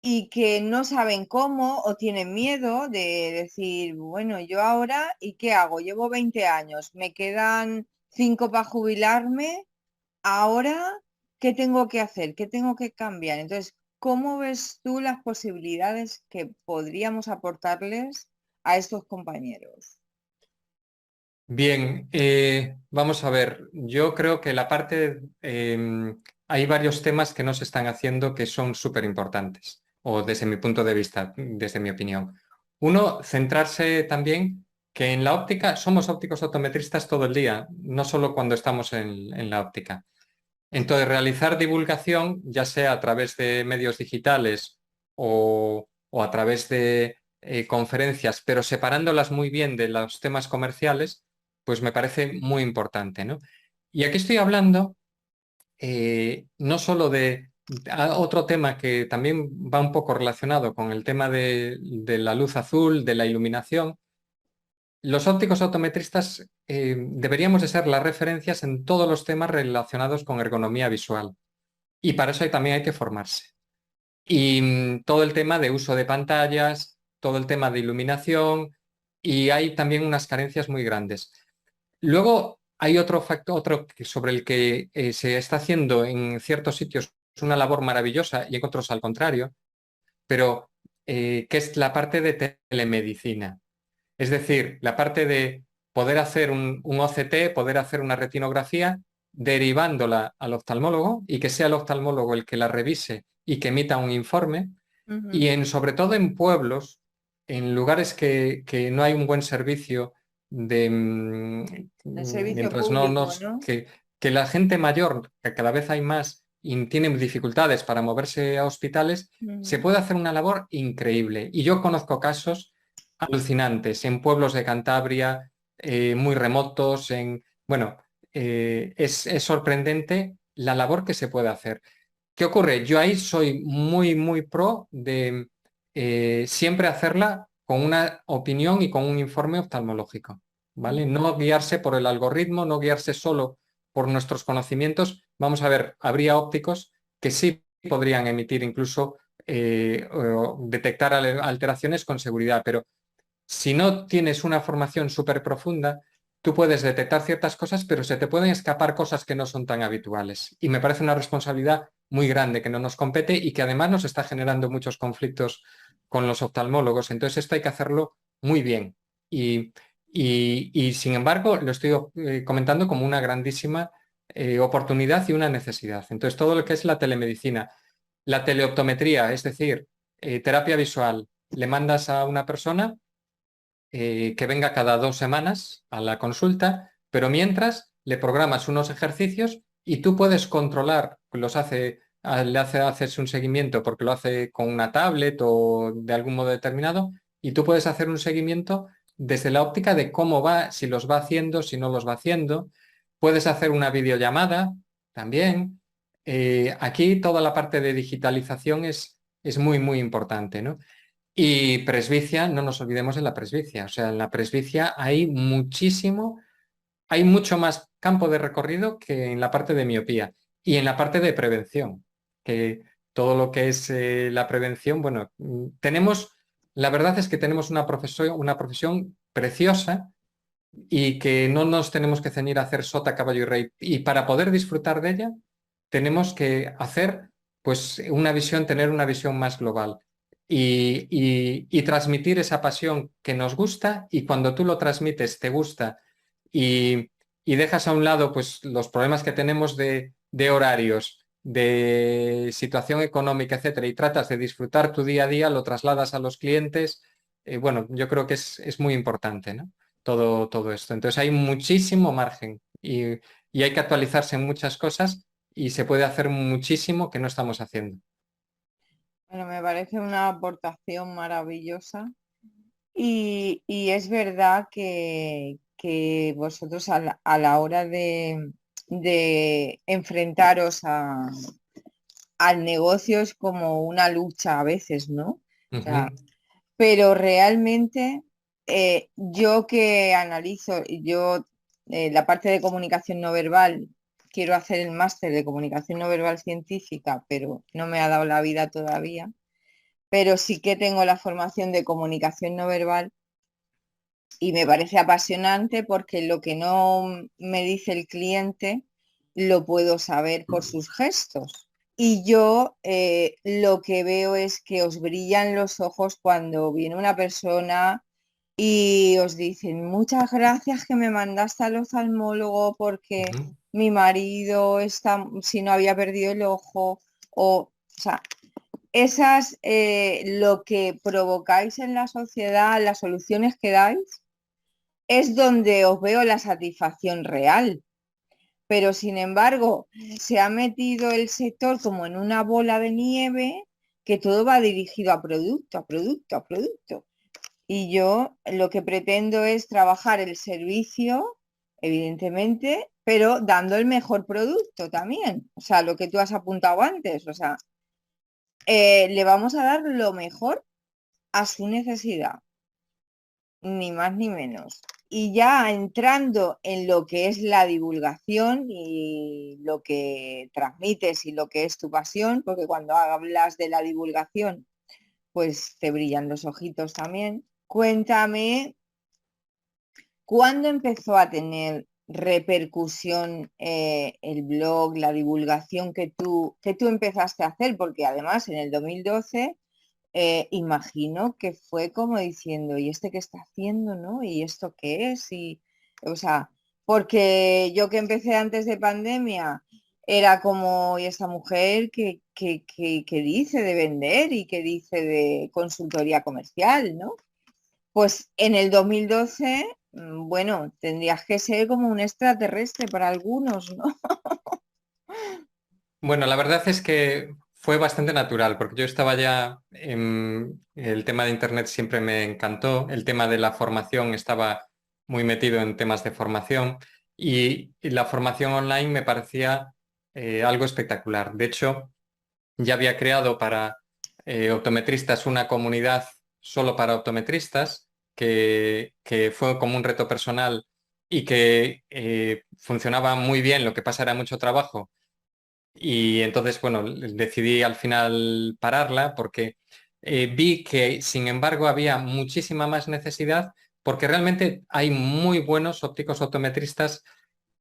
y que no saben cómo o tienen miedo de decir, bueno, yo ahora, ¿y qué hago? Llevo 20 años, me quedan 5 para jubilarme, ahora, ¿qué tengo que hacer? ¿Qué tengo que cambiar? Entonces, ¿cómo ves tú las posibilidades que podríamos aportarles a estos compañeros? Bien, vamos a ver. Yo creo que hay varios temas que no se están haciendo que son súper importantes, o desde mi punto de vista, desde mi opinión. Uno, centrarse también que en la óptica somos ópticos optometristas todo el día, no solo cuando estamos en la óptica. Entonces, realizar divulgación, ya sea a través de medios digitales o a través de conferencias, pero separándolas muy bien de los temas comerciales, pues me parece muy importante, ¿no? Y aquí estoy hablando no solo de otro tema que también va un poco relacionado con el tema de la luz azul, de la iluminación. Los ópticos optometristas deberíamos de ser las referencias en todos los temas relacionados con ergonomía visual. Y para eso también hay que formarse. Y todo el tema de uso de pantallas, todo el tema de iluminación, y hay también unas carencias muy grandes. Luego hay otro factor, sobre el que se está haciendo en ciertos sitios una labor maravillosa y en otros al contrario, pero que es la parte de telemedicina. Es decir, la parte de poder hacer un OCT, poder hacer una retinografía, derivándola al oftalmólogo y que sea el oftalmólogo el que la revise y que emita un informe. Ujú. Y sobre todo en pueblos, en lugares que no hay un buen servicio de El servicio mientras no público, nos ¿no? que la gente mayor, que cada vez hay más y tiene dificultades para moverse a hospitales, se Ujú. puede hacer una labor increíble. Y yo conozco casos alucinantes en pueblos de Cantabria, muy remotos, bueno, es sorprendente la labor que se puede hacer. ¿Qué ocurre? Yo ahí soy muy, muy pro de siempre hacerla con una opinión y con un informe oftalmológico, ¿vale? No guiarse por el algoritmo, no guiarse solo por nuestros conocimientos. Vamos a ver, habría ópticos que sí podrían emitir incluso o detectar alteraciones con seguridad, pero si no tienes una formación súper profunda, tú puedes detectar ciertas cosas, pero se te pueden escapar cosas que no son tan habituales. Y me parece una responsabilidad muy grande que no nos compete y que además nos está generando muchos conflictos con los oftalmólogos. Entonces esto hay que hacerlo muy bien. Y, y, sin embargo, lo estoy comentando como una grandísima oportunidad y una necesidad. Entonces todo lo que es la telemedicina, la teleoptometría, es decir, terapia visual, le mandas a una persona que venga cada 2 semanas a la consulta, pero mientras le programas unos ejercicios y tú puedes controlar, haces un seguimiento porque lo hace con una tablet o de algún modo determinado, y tú puedes hacer un seguimiento desde la óptica de cómo va, si los va haciendo, si no los va haciendo. Puedes hacer una videollamada también. Aquí toda la parte de digitalización es muy, muy importante, ¿no? Y presbicia, no nos olvidemos de la presbicia. O sea, en la presbicia hay mucho más campo de recorrido que en la parte de miopía y en la parte de prevención, que todo lo que es la prevención, bueno, la verdad es que tenemos una profesión preciosa y que no nos tenemos que ceñir a hacer sota, caballo y rey. Y para poder disfrutar de ella, tenemos que hacer, pues, tener una visión más global y transmitir esa pasión que nos gusta y cuando tú lo transmites, te gusta y dejas a un lado, pues, los problemas que tenemos de horarios, de situación económica, etcétera, y tratas de disfrutar tu día a día, lo trasladas a los clientes, bueno, yo creo que es muy importante, ¿no? todo esto. Entonces hay muchísimo margen y hay que actualizarse en muchas cosas y se puede hacer muchísimo que no estamos haciendo. Bueno, me parece una aportación maravillosa y es verdad que vosotros a la hora de enfrentaros al negocio es como una lucha a veces, ¿no? O sea, Ujú, pero realmente yo que analizo, la parte de comunicación no verbal, quiero hacer el máster de comunicación no verbal científica, pero no me ha dado la vida todavía, pero sí que tengo la formación de comunicación no verbal y me parece apasionante porque lo que no me dice el cliente lo puedo saber por sus gestos. Y yo lo que veo es que os brillan los ojos cuando viene una persona y os dicen, muchas gracias que me mandaste al oftalmólogo porque ujú. mi marido está, si no había perdido el ojo, o sea, esas, lo que provocáis en la sociedad, las soluciones que dais, es donde os veo la satisfacción real. Pero sin embargo, se ha metido el sector como en una bola de nieve que todo va dirigido a producto, a producto, a producto. Y yo lo que pretendo es trabajar el servicio, evidentemente, pero dando el mejor producto también. O sea, lo que tú has apuntado antes, o sea, le vamos a dar lo mejor a su necesidad, ni más ni menos. Y ya entrando en lo que es la divulgación y lo que transmites y lo que es tu pasión, porque cuando hablas de la divulgación, pues te brillan los ojitos también. Cuéntame, ¿cuándo empezó a tener repercusión el blog, la divulgación que tú empezaste a hacer? Porque además en el 2012 imagino que fue como diciendo, ¿y este qué está haciendo, no? ¿Y esto qué es? Y, o sea, porque yo que empecé antes de pandemia era como, ¿y esta mujer que dice de vender y que dice de consultoría comercial, ¿no? Pues en el 2012, bueno, tendrías que ser como un extraterrestre para algunos, ¿no? Bueno, la verdad es que fue bastante natural, porque yo estaba ya en el tema de Internet siempre me encantó, el tema de la formación estaba muy metido en temas de formación y la formación online me parecía algo espectacular. De hecho, ya había creado para optometristas una comunidad solo para optometristas, que fue como un reto personal y que funcionaba muy bien, lo que pasa era mucho trabajo y entonces, bueno, decidí al final pararla porque vi que, sin embargo, había muchísima más necesidad porque realmente hay muy buenos ópticos optometristas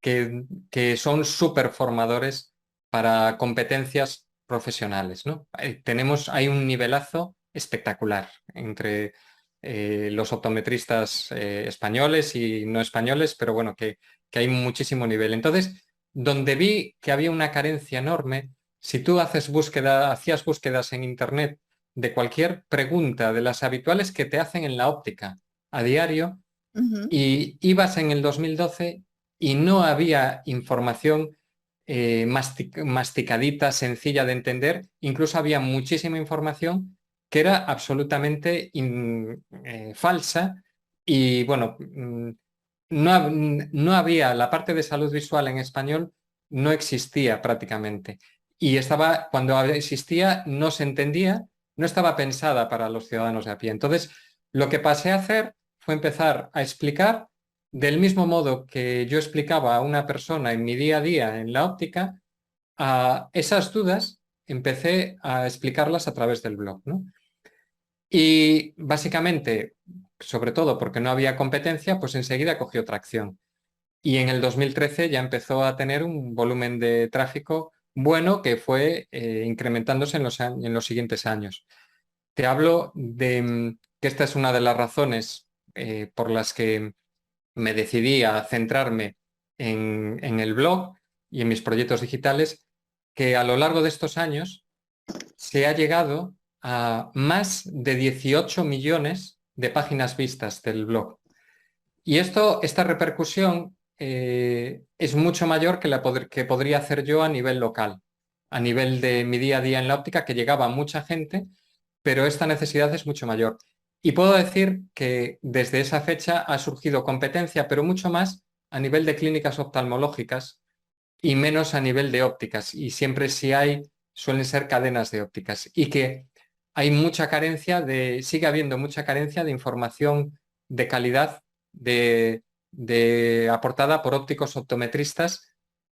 que son súper formadores para competencias profesionales, ¿no? Hay un nivelazo espectacular entre los optometristas españoles y no españoles, pero bueno, que hay muchísimo nivel. Entonces, donde vi que había una carencia enorme, si tú hacías búsquedas en Internet de cualquier pregunta de las habituales que te hacen en la óptica a diario, Ujú. y ibas en el 2012 y no había información masticadita, sencilla de entender, incluso había muchísima información que era absolutamente falsa y bueno, no había la parte de salud visual en español, no existía prácticamente. Y estaba, cuando existía, no se entendía, no estaba pensada para los ciudadanos de a pie. Entonces, lo que pasé a hacer fue empezar a explicar del mismo modo que yo explicaba a una persona en mi día a día en la óptica, a esas dudas empecé a explicarlas a través del blog, ¿no? Y básicamente, sobre todo porque no había competencia, pues enseguida cogió tracción. Y en el 2013 ya empezó a tener un volumen de tráfico bueno que fue incrementándose en los siguientes años. Te hablo de que esta es una de las razones por las que me decidí a centrarme en el blog y en mis proyectos digitales, que a lo largo de estos años se ha llegado a más de 18 millones de páginas vistas del blog. Y esta repercusión es mucho mayor que que podría hacer yo a nivel local, a nivel de mi día a día en la óptica, que llegaba a mucha gente, pero esta necesidad es mucho mayor. Y puedo decir que desde esa fecha ha surgido competencia, pero mucho más a nivel de clínicas oftalmológicas y menos a nivel de ópticas. Y siempre si hay, suelen ser cadenas de ópticas. Y que hay mucha carencia sigue habiendo mucha carencia de información de calidad aportada por ópticos optometristas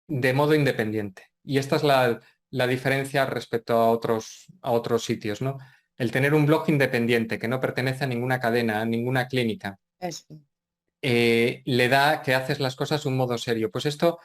de modo independiente. Y esta es la diferencia respecto a otros sitios, ¿no? El tener un blog independiente que no pertenece a ninguna cadena, a ninguna clínica, Eso. le da que haces las cosas de un modo serio. Pues esto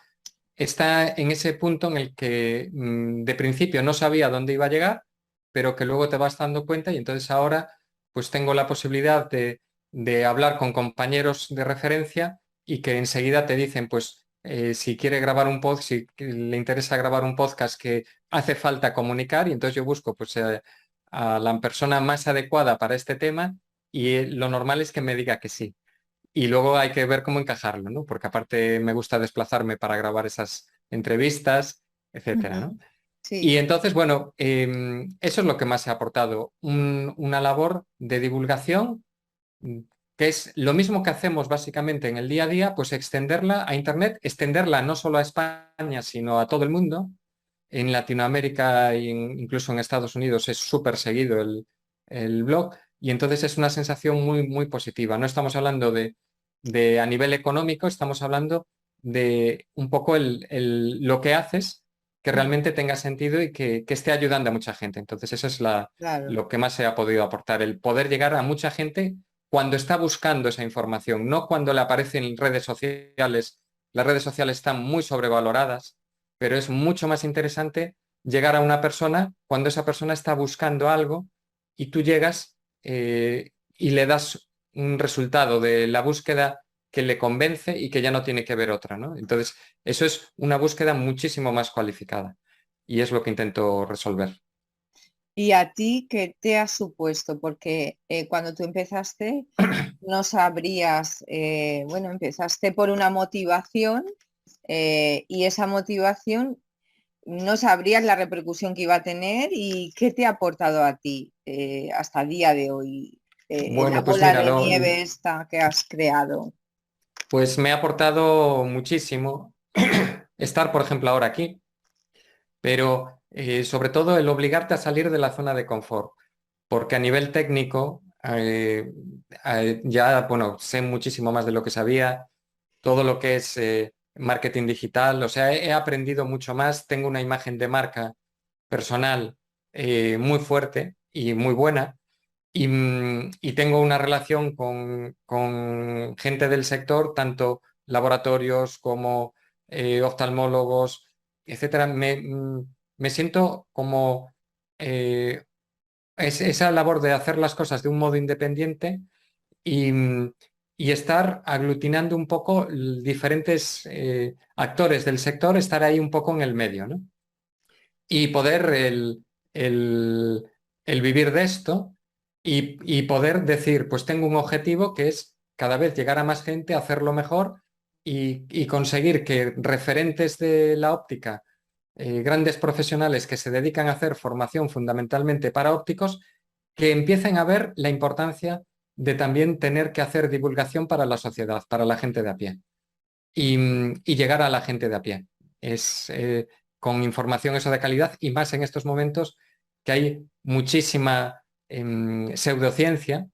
está en ese punto en el que de principio no sabía dónde iba a llegar, pero que luego te vas dando cuenta y entonces ahora pues tengo la posibilidad de hablar con compañeros de referencia y que enseguida te dicen pues si quiere grabar un podcast, si le interesa grabar un podcast que hace falta comunicar y entonces yo busco pues a la persona más adecuada para este tema y lo normal es que me diga que sí. Y luego hay que ver cómo encajarlo, ¿no? Porque aparte me gusta desplazarme para grabar esas entrevistas, etcétera, Ujú. ¿no? Y Sí, entonces, bueno, eso es lo que más se ha aportado, una labor de divulgación, mm, que es lo mismo que hacemos básicamente en el día a día, pues extenderla a Internet, extenderla no solo a España, sino a todo el mundo. En Latinoamérica e incluso en Estados Unidos es súper seguido el blog y entonces es una sensación muy, muy positiva. No estamos hablando de a nivel económico, estamos hablando de un poco lo que haces que ujú, realmente tenga sentido y que esté ayudando a mucha gente. Entonces eso es claro. lo que más se ha podido aportar, el poder llegar a mucha gente cuando está buscando esa información, no cuando le aparece en redes sociales. Las redes sociales están muy sobrevaloradas, pero es mucho más interesante llegar a una persona cuando esa persona está buscando algo y tú llegas y le das un resultado de la búsqueda que le convence y que ya no tiene que ver otra, ¿no? Entonces, eso es una búsqueda muchísimo más cualificada y es lo que intento resolver. ¿Y a ti qué te ha supuesto? Porque cuando tú empezaste, no sabrías, bueno, empezaste por una motivación y esa motivación no sabrías la repercusión que iba a tener y qué te ha aportado a ti hasta el día de hoy, la Bueno, pues bola mira, de nieve esta que has creado. pues me ha aportado muchísimo estar, por ejemplo, ahora aquí, pero sobre todo el obligarte a salir de la zona de confort. Porque a nivel técnico ya, bueno, sé muchísimo más de lo que sabía, todo lo que es marketing digital, o sea, he aprendido mucho más, tengo una imagen de marca personal muy fuerte y muy buena y tengo una relación con gente del sector, tanto laboratorios como oftalmólogos, etcétera. Me siento como eh, esa labor de hacer las cosas de un modo independiente y, y estar aglutinando un poco diferentes actores del sector, estar ahí un poco en el medio, ¿no? Y poder el- el vivir de esto y poder decir, pues tengo un objetivo que es cada vez llegar a más gente, hacerlo mejor y conseguir que referentes de la óptica, grandes profesionales que se dedican a hacer formación fundamentalmente para ópticos, que empiecen a ver la importancia de también tener que hacer divulgación para la sociedad, para la gente de a pie y llegar a la gente de a pie. Es con información eso de calidad y más en estos momentos que hay muchísima pseudociencia,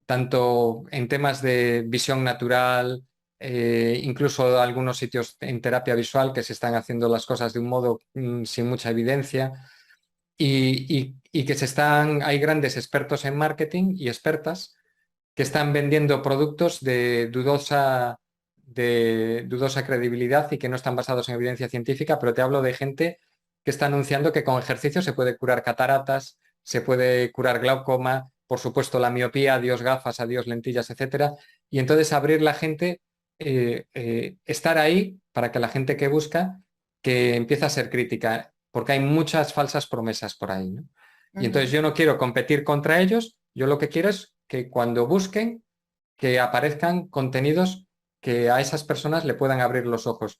tanto en temas de visión natural, incluso algunos sitios en terapia visual que se están haciendo las cosas de un modo sin mucha evidencia y que hay grandes expertos en marketing y expertas que están vendiendo productos de dudosa credibilidad y que no están basados en evidencia científica, pero te hablo de gente que está anunciando que con ejercicio se puede curar cataratas, se puede curar glaucoma, por supuesto la miopía, adiós gafas, adiós lentillas, etcétera. Y entonces abrir la gente, estar ahí para que la gente que busca, que empiece a ser crítica, porque hay muchas falsas promesas por ahí, ¿no? Y entonces Ujú. yo no quiero competir contra ellos, yo lo que quiero es que cuando busquen, que aparezcan contenidos que a esas personas le puedan abrir los ojos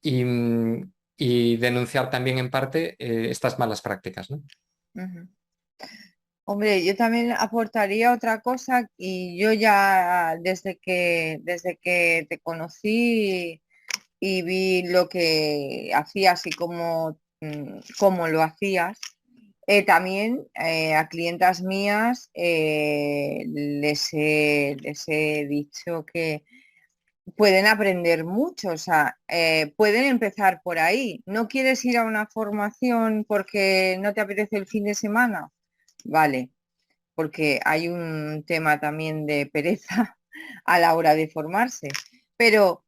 y denunciar también en parte estas malas prácticas, ¿no? Ujú. Hombre, yo también aportaría otra cosa y yo ya desde que te conocí y vi lo que hacías y cómo lo hacías, también a clientas mías les he dicho que pueden aprender mucho, o sea, pueden empezar por ahí. ¿No quieres ir a una formación porque no te apetece el fin de semana? Vale, porque hay un tema también de pereza a la hora de formarse, pero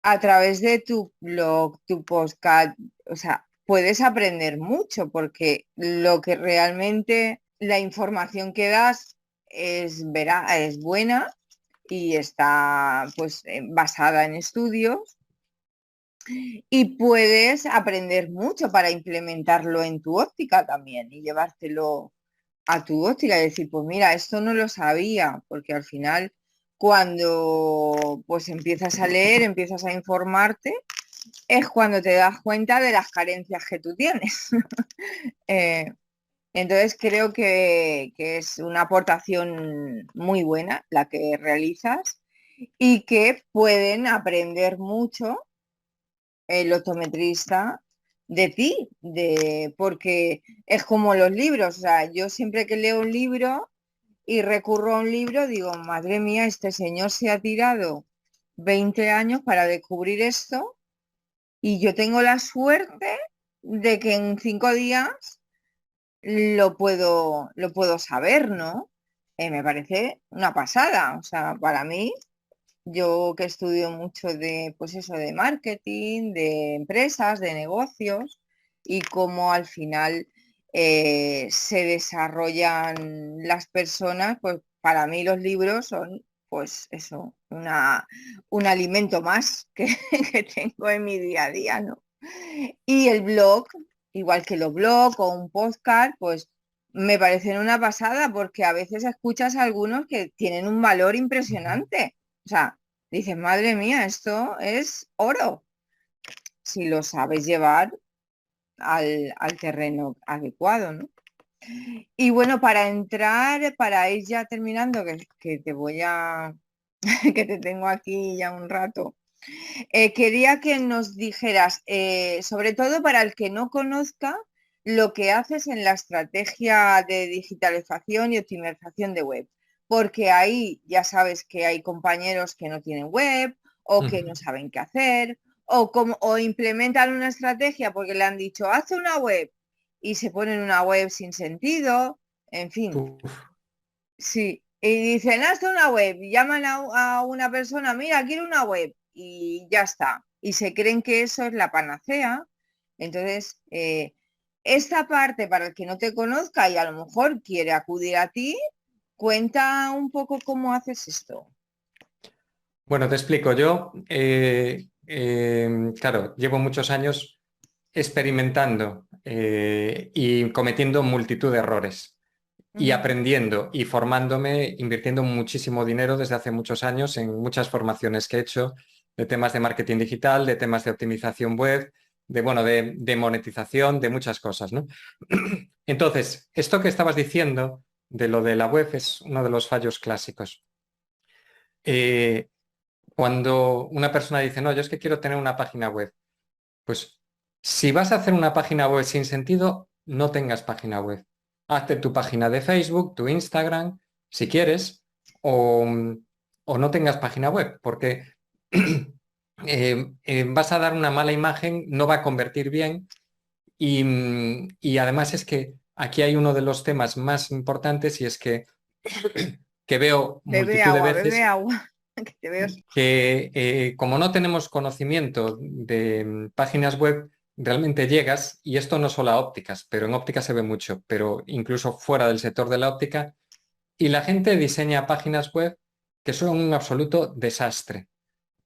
a través de tu blog, tu podcast, o sea, puedes aprender mucho porque lo que realmente la información que das es buena y está pues basada en estudios y puedes aprender mucho para implementarlo en tu óptica también y llevártelo a tu óptica y decir, pues mira, esto no lo sabía, porque al final cuando pues empiezas a leer, empiezas a informarte, es cuando te das cuenta de las carencias que tú tienes. Eh, entonces creo que es una aportación muy buena la que realizas y que pueden aprender mucho el optometrista de ti, porque es como los libros, o sea, yo siempre que leo un libro y recurro a un libro, digo, madre mía, este señor se ha tirado 20 años para descubrir esto y yo tengo la suerte de que en 5 días lo puedo saber, ¿no? Me parece una pasada, o sea, para mí yo que estudio mucho de, pues eso, de marketing, de empresas, de negocios y cómo al final se desarrollan las personas, pues para mí los libros son, pues eso, un alimento más que, que tengo en mi día a día, ¿no? Y el blog, igual que los blogs o un podcast, pues me parecen una pasada porque a veces escuchas a algunos que tienen un valor Ujú. impresionante. O sea, dices, madre mía, esto es oro, si lo sabes llevar al terreno adecuado, ¿no? Y bueno, para ir ya terminando, que te voy a, que te tengo aquí ya un rato, quería que nos dijeras, sobre todo para el que no conozca, lo que haces en la estrategia de digitalización y optimización de web, porque ahí ya sabes que hay compañeros que no tienen web o que no Ujú. saben qué hacer o implementan una estrategia porque le han dicho, haz una web y se ponen una web sin sentido, en fin. Uf. Sí, y dicen, hazte una web, y llaman a una persona, mira, quiero una web, y ya está. Y se creen que eso es la panacea. Entonces, esta parte, para el que no te conozca y a lo mejor quiere acudir a ti, cuenta un poco cómo haces esto. Bueno, te explico. Yo, claro, llevo muchos años experimentando y cometiendo multitud de errores y Ujú. aprendiendo y formándome, invirtiendo muchísimo dinero desde hace muchos años en muchas formaciones que he hecho de temas de marketing digital, de temas de optimización web, bueno, de monetización, de muchas cosas, ¿no? Entonces, esto que estabas diciendo de lo de la web es uno de los fallos clásicos. Eh, Cuando una persona dice, no, yo es que quiero tener una página web, pues si vas a hacer una página web sin sentido, no tengas página web. Hazte tu página de Facebook, tu Instagram, si quieres, o, o no tengas página web, porque vas a dar una mala imagen, no va a convertir bien y además es que aquí hay uno de los temas más importantes y es que veo multitud de Bebe veces agua, que te veo. que como no tenemos conocimiento de páginas web, realmente llegas, y esto no solo a ópticas, pero en ópticas se ve mucho, pero incluso fuera del sector de la óptica, y la gente diseña páginas web que son un absoluto desastre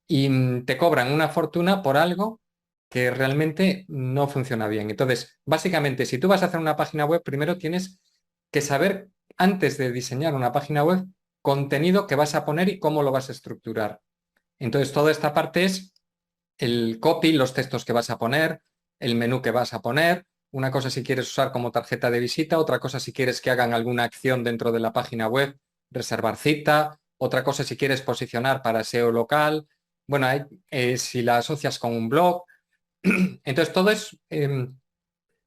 y te cobran una fortuna por algo que realmente no funciona bien. Entonces, básicamente, si tú vas a hacer una página web, primero tienes que saber, antes de diseñar una página web, contenido que vas a poner y cómo lo vas a estructurar. Entonces, toda esta parte es el copy, los textos que vas a poner, el menú que vas a poner. Una cosa si quieres usar como tarjeta de visita, otra cosa si quieres que hagan alguna acción dentro de la página web, reservar cita, otra cosa si quieres posicionar para SEO local. Bueno, si la asocias con un blog. Entonces, todo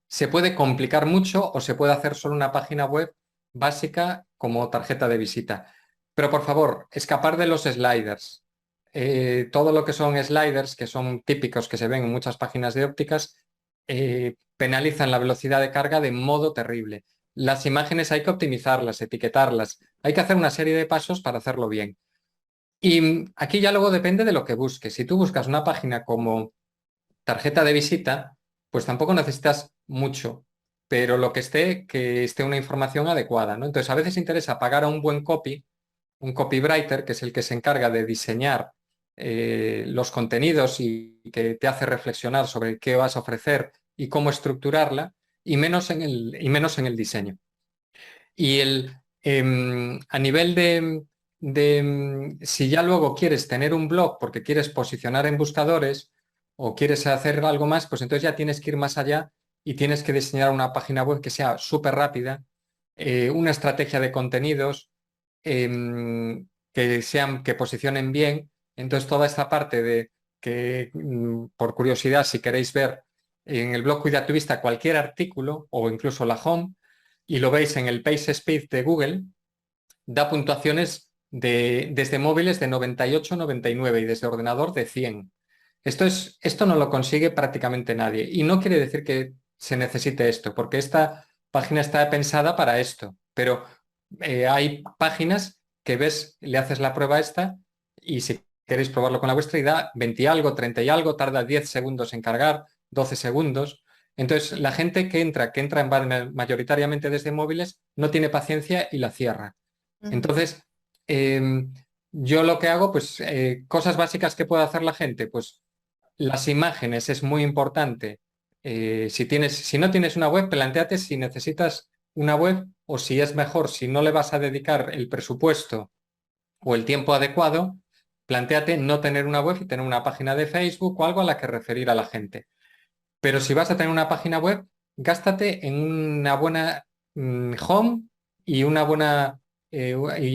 se puede complicar mucho o se puede hacer solo una página web básica como tarjeta de visita. Pero por favor, escapar de los sliders. Todo lo que son sliders, que son típicos que se ven en muchas páginas de ópticas, penalizan la velocidad de carga de modo terrible. Las imágenes hay que optimizarlas, etiquetarlas. Hay que hacer una serie de pasos para hacerlo bien. Y aquí ya luego depende de lo que busques. Si tú buscas una página como tarjeta de visita, pues tampoco necesitas mucho, pero lo que esté una información adecuada, ¿no? Entonces, a veces interesa pagar a un buen copy, un copywriter, que es el que se encarga de diseñar los contenidos y que te hace reflexionar sobre qué vas a ofrecer y cómo estructurarla, y menos en el diseño. Y a nivel si ya luego quieres tener un blog porque quieres posicionar en buscadores o quieres hacer algo más, pues entonces ya tienes que ir más allá y tienes que diseñar una página web que sea súper rápida, una estrategia de contenidos que posicionen bien. Entonces toda esta parte de que, por curiosidad, si queréis ver en el blog Cuida tu Vista cualquier artículo o incluso la home, y lo veis en el Page Speed de Google, da puntuaciones desde móviles de 98, 99 y desde ordenador de 100. Esto no lo consigue prácticamente nadie y no quiere decir que se necesite esto, porque esta página está pensada para esto, pero hay páginas que ves, le haces la prueba esta y si queréis probarlo con la vuestra y da 20 y algo, 30 y algo, tarda 10 segundos en cargar, 12 segundos. Entonces, la gente mayoritariamente desde móviles, no tiene paciencia y la cierra. Ujú. Entonces, eh, yo lo que hago, pues, cosas básicas que puede hacer la gente, pues las imágenes es muy importante. Si no tienes una web, plantéate si necesitas una web o si es mejor, si no le vas a dedicar el presupuesto o el tiempo adecuado, plantéate no tener una web y tener una página de Facebook o algo a la que referir a la gente. Pero si vas a tener una página web, gástate en una buena home y y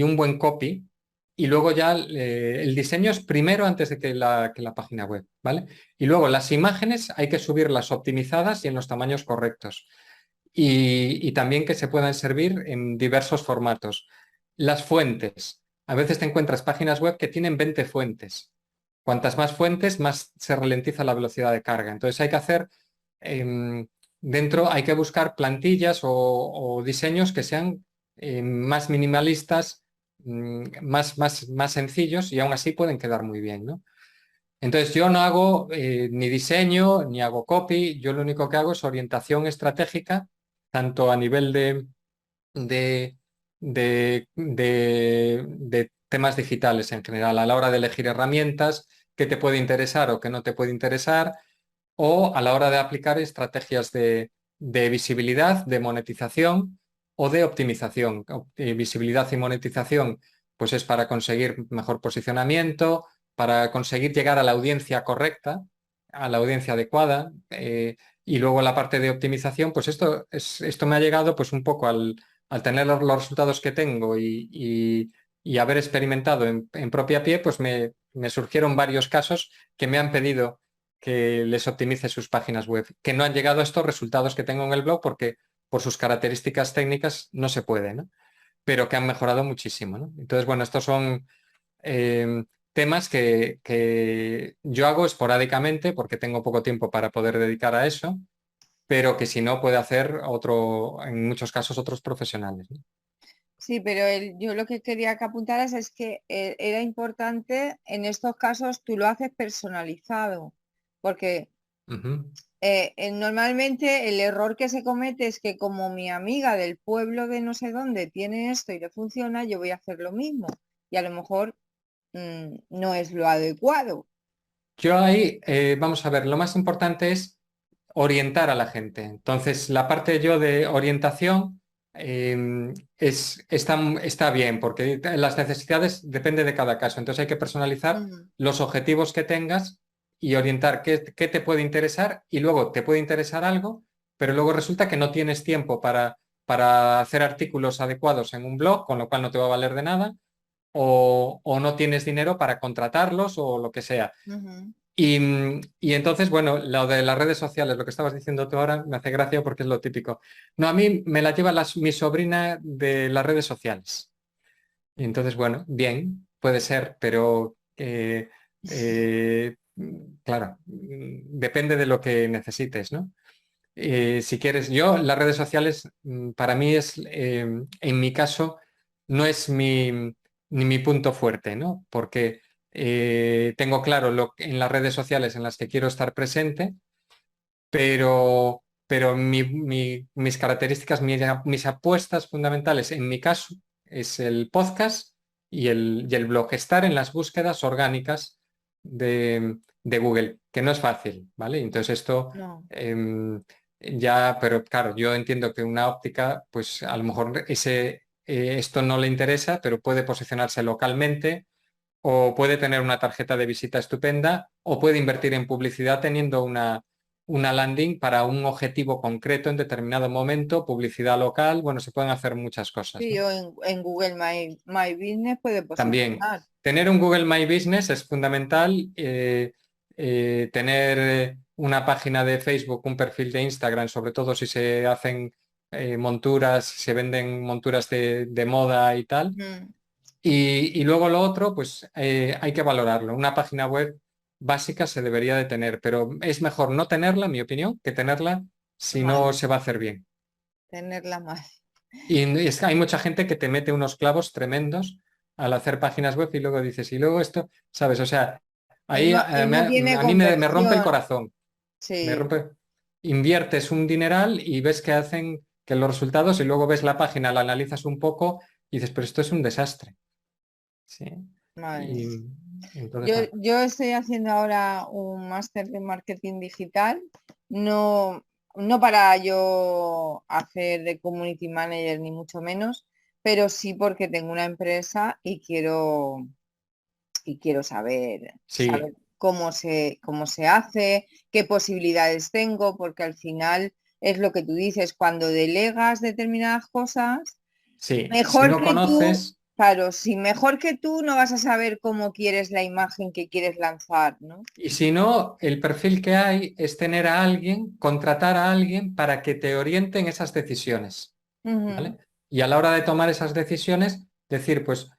un buen copy. Y luego ya el diseño es primero antes de que la página web, ¿vale? Y luego las imágenes hay que subirlas optimizadas y en los tamaños correctos. Y también que se puedan servir en diversos formatos. Las fuentes. A veces te encuentras páginas web que tienen 20 fuentes. Cuantas más fuentes, más se ralentiza la velocidad de carga. Entonces hay que hacer em, dentro hay que buscar plantillas o diseños que sean más minimalistas, más sencillos y aún así pueden quedar muy bien, ¿no? Entonces yo no hago ni diseño ni hago copy, yo lo único que hago es orientación estratégica, tanto a nivel de, de temas digitales en general, a la hora de elegir herramientas, qué te puede interesar o qué no te puede interesar, o a la hora de aplicar estrategias de visibilidad, de monetización o de optimización. Visibilidad y monetización, pues es para conseguir mejor posicionamiento, para conseguir llegar a la audiencia correcta, a la audiencia adecuada. Y luego la parte de optimización, pues esto me ha llegado pues un poco al tener los resultados que tengo y haber experimentado en propia pie, pues me surgieron varios casos que me han pedido que les optimice sus páginas web, que no han llegado a estos resultados que tengo en el blog porque por sus características técnicas no se puede, ¿no? Pero que han mejorado muchísimo, ¿no? Entonces, bueno, estos son temas que yo hago esporádicamente porque tengo poco tiempo para poder dedicar a eso, pero que si no puede hacer en muchos casos otros profesionales, ¿no? Sí, pero yo lo que quería que apuntaras es que era importante, en estos casos tú lo haces personalizado, porque Ujú. normalmente el error que se comete es que como mi amiga del pueblo de no sé dónde tiene esto y le funciona, yo voy a hacer lo mismo. Y a lo mejor no es lo adecuado. Yo ahí, vamos a ver, lo más importante es orientar a la gente. Entonces, la parte yo de orientación está bien, porque las necesidades depende de cada caso. Entonces hay que personalizar Ujú, los objetivos que tengas y orientar qué te puede interesar y luego te puede interesar algo, pero luego resulta que no tienes tiempo para hacer artículos adecuados en un blog, con lo cual no te va a valer de nada, o no tienes dinero para contratarlos o lo que sea. ujú. Y entonces, bueno, lo de las redes sociales, lo que estabas diciendo tú ahora, me hace gracia porque es lo típico. No, a mí me la lleva mi sobrina de las redes sociales. Y entonces, bueno, bien, puede ser, pero claro, depende de lo que necesites, ¿no? Si quieres, yo las redes sociales para mí en mi caso, no es ni mi punto fuerte, ¿no? Porque tengo claro en las redes sociales en las que quiero estar presente, pero mis características, mis apuestas fundamentales en mi caso es el podcast y el blog, estar en las búsquedas orgánicas de Google, que no es fácil, ¿vale? Entonces esto No. ya, pero claro, yo entiendo que una óptica, pues a lo mejor esto no le interesa, pero puede posicionarse localmente o puede tener una tarjeta de visita estupenda o puede invertir en publicidad teniendo una landing para un objetivo concreto en determinado momento, publicidad local, bueno, se pueden hacer muchas cosas, Sí, ¿no? o en Google My Business puede También posicionar. tener un Google My Business es fundamental, tener una página de Facebook, un perfil de Instagram, sobre todo si se hacen monturas, se venden monturas de moda y tal. Ujú. Y luego lo otro, pues hay que valorarlo. Una página web básica se debería de tener, pero es mejor no tenerla, en mi opinión, que tenerla si no Mal, se va a hacer bien. tenerla mal. Y es que hay mucha gente que te mete unos clavos tremendos al hacer páginas web y luego dices, y luego esto, ¿sabes? O sea, ahí Y no tiene a mí me rompe el conversión. corazón, me Sí, rompe. Inviertes un dineral y ves que hacen que los resultados y luego ves la página, la analizas un poco y dices, pero esto es un desastre. Sí. madre Y mía. entonces, bueno. Yo estoy haciendo ahora un máster de marketing digital, no, no para yo hacer de community manager ni mucho menos, pero sí porque tengo una empresa y quiero saber Sí, cómo se hace, qué posibilidades tengo, porque al final es lo que tú dices, cuando delegas determinadas cosas, sí. Si mejor no que tú, conoces, claro, si mejor que tú no vas a saber cómo quieres la imagen que quieres lanzar, ¿no? y si no, el perfil que hay es tener a alguien, contratar a alguien para que te oriente en esas decisiones, Ujú, ¿vale? Y a la hora de tomar esas decisiones, decir, pues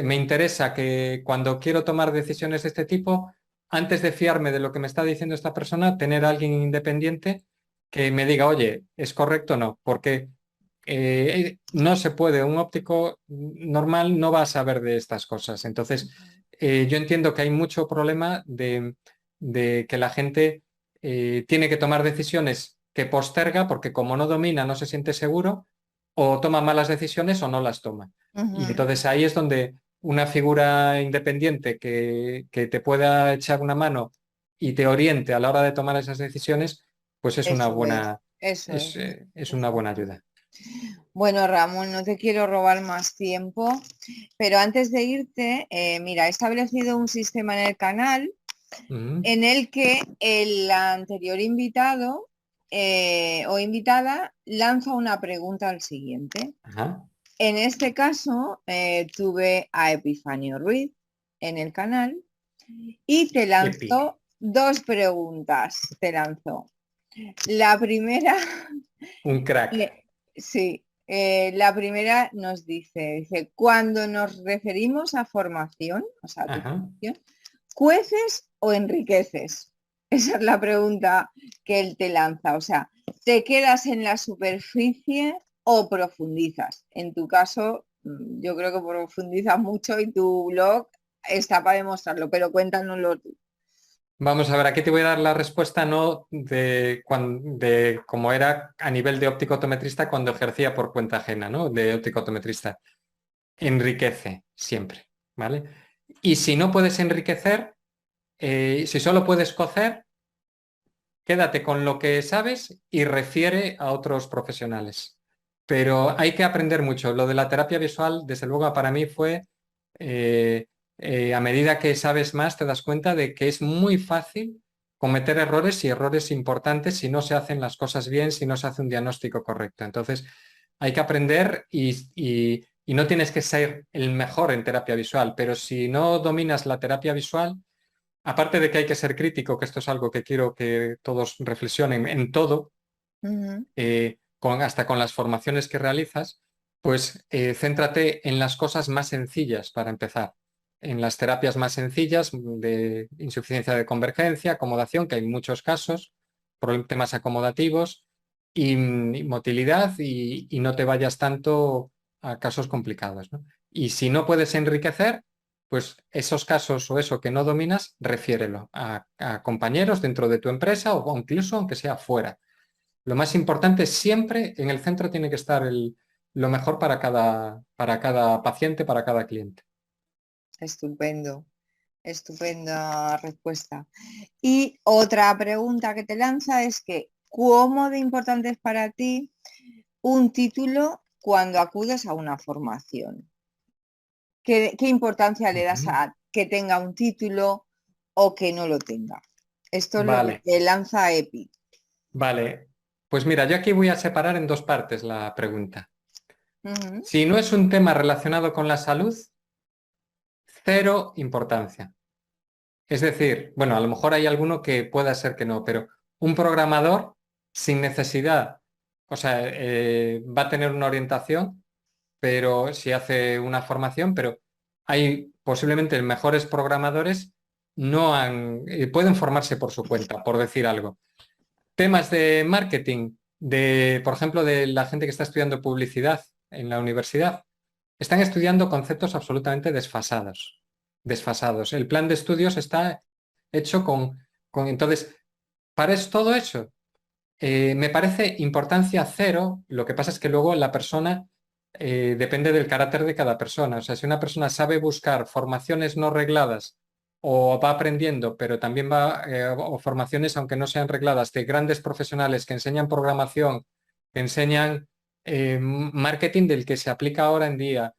me interesa que cuando quiero tomar decisiones de este tipo, antes de fiarme de lo que me está diciendo esta persona, tener a alguien independiente que me diga, oye, ¿es correcto o no? Porque no se puede, un óptico normal no va a saber de estas cosas. Entonces, yo entiendo que hay mucho problema de que la gente tiene que tomar decisiones que posterga porque como no domina, no se siente seguro, o toma malas decisiones o no las toma. Y ujú. entonces ahí es donde una figura independiente que te pueda echar una mano y te oriente a la hora de tomar esas decisiones, pues Eso es, eso es una es. buena ayuda. Bueno, Ramón, no te quiero robar más tiempo, pero antes de irte, mira, he establecido un sistema en el canal Ujú. en el que el anterior invitado o invitada lanza una pregunta al siguiente. Ajá. En este caso, tuve a Epifanio Ruiz en el canal y te Epi, lanzó dos preguntas. Te lanzó. La primera, un crack. eh, sí, la primera dice, cuando nos referimos a formación, o sea, tu Ajá. formación, ¿cueces o enriqueces? Esa es la pregunta que él te lanza. O sea, ¿te quedas en la superficie o profundizas? En tu caso, yo creo que profundizas mucho y tu blog está para demostrarlo, pero cuéntanoslo tú. Vamos a ver, aquí te voy a dar la respuesta no de cómo era a nivel de óptico optometrista cuando ejercía por cuenta ajena, ¿no? De óptico optometrista. Enriquece siempre, ¿vale? Y si no puedes enriquecer, si solo puedes cocer, quédate con lo que sabes y refiere a otros profesionales. pero hay que aprender mucho. Lo de la terapia visual, desde luego, para mí fue, eh, a medida que sabes más, te das cuenta de que es muy fácil cometer errores y errores importantes si no se hacen las cosas bien, si no se hace un diagnóstico correcto. Entonces, hay que aprender y no tienes que ser el mejor en terapia visual, pero si no dominas la terapia visual, aparte de que hay que ser crítico, que esto es algo que quiero que todos reflexionen en todo, Ujú. hasta con las formaciones que realizas, pues céntrate en las cosas más sencillas para empezar, en las terapias más sencillas de insuficiencia de convergencia, acomodación, que hay muchos casos, temas acomodativos y motilidad y no te vayas tanto a casos complicados, ¿no? Y si no puedes enriquecer, pues esos casos o eso que no dominas, refiérelo a compañeros dentro de tu empresa o incluso aunque sea fuera. Lo más importante es siempre en el centro tiene que estar lo mejor para cada paciente, para cada cliente. Estupendo, estupenda respuesta. Y otra pregunta que te lanza es que, ¿cómo de importante es para ti un título cuando acudes a una formación? ¿Qué importancia le das Ujú. a que tenga un título o que no lo tenga? Esto es lo que Vale, te lanza EPI. vale. Pues mira, yo aquí voy a separar en dos partes la pregunta. Ujú. Si no es un tema relacionado con la salud, cero importancia. Es decir, bueno, a lo mejor hay alguno que pueda ser que no, pero un programador sin necesidad, o sea, va a tener una orientación, pero si hace una formación, pero hay posiblemente mejores programadores pueden formarse por su cuenta, por decir algo. Temas de marketing, por ejemplo, de la gente que está estudiando publicidad en la universidad, están estudiando conceptos absolutamente desfasados. Desfasados. El plan de estudios está hecho entonces, todo eso, me parece importancia cero. Lo que pasa es que luego la persona depende del carácter de cada persona. O sea, si una persona sabe buscar formaciones no regladas o va aprendiendo, pero también o formaciones, aunque no sean regladas, de grandes profesionales que enseñan programación, que enseñan marketing del que se aplica ahora en día,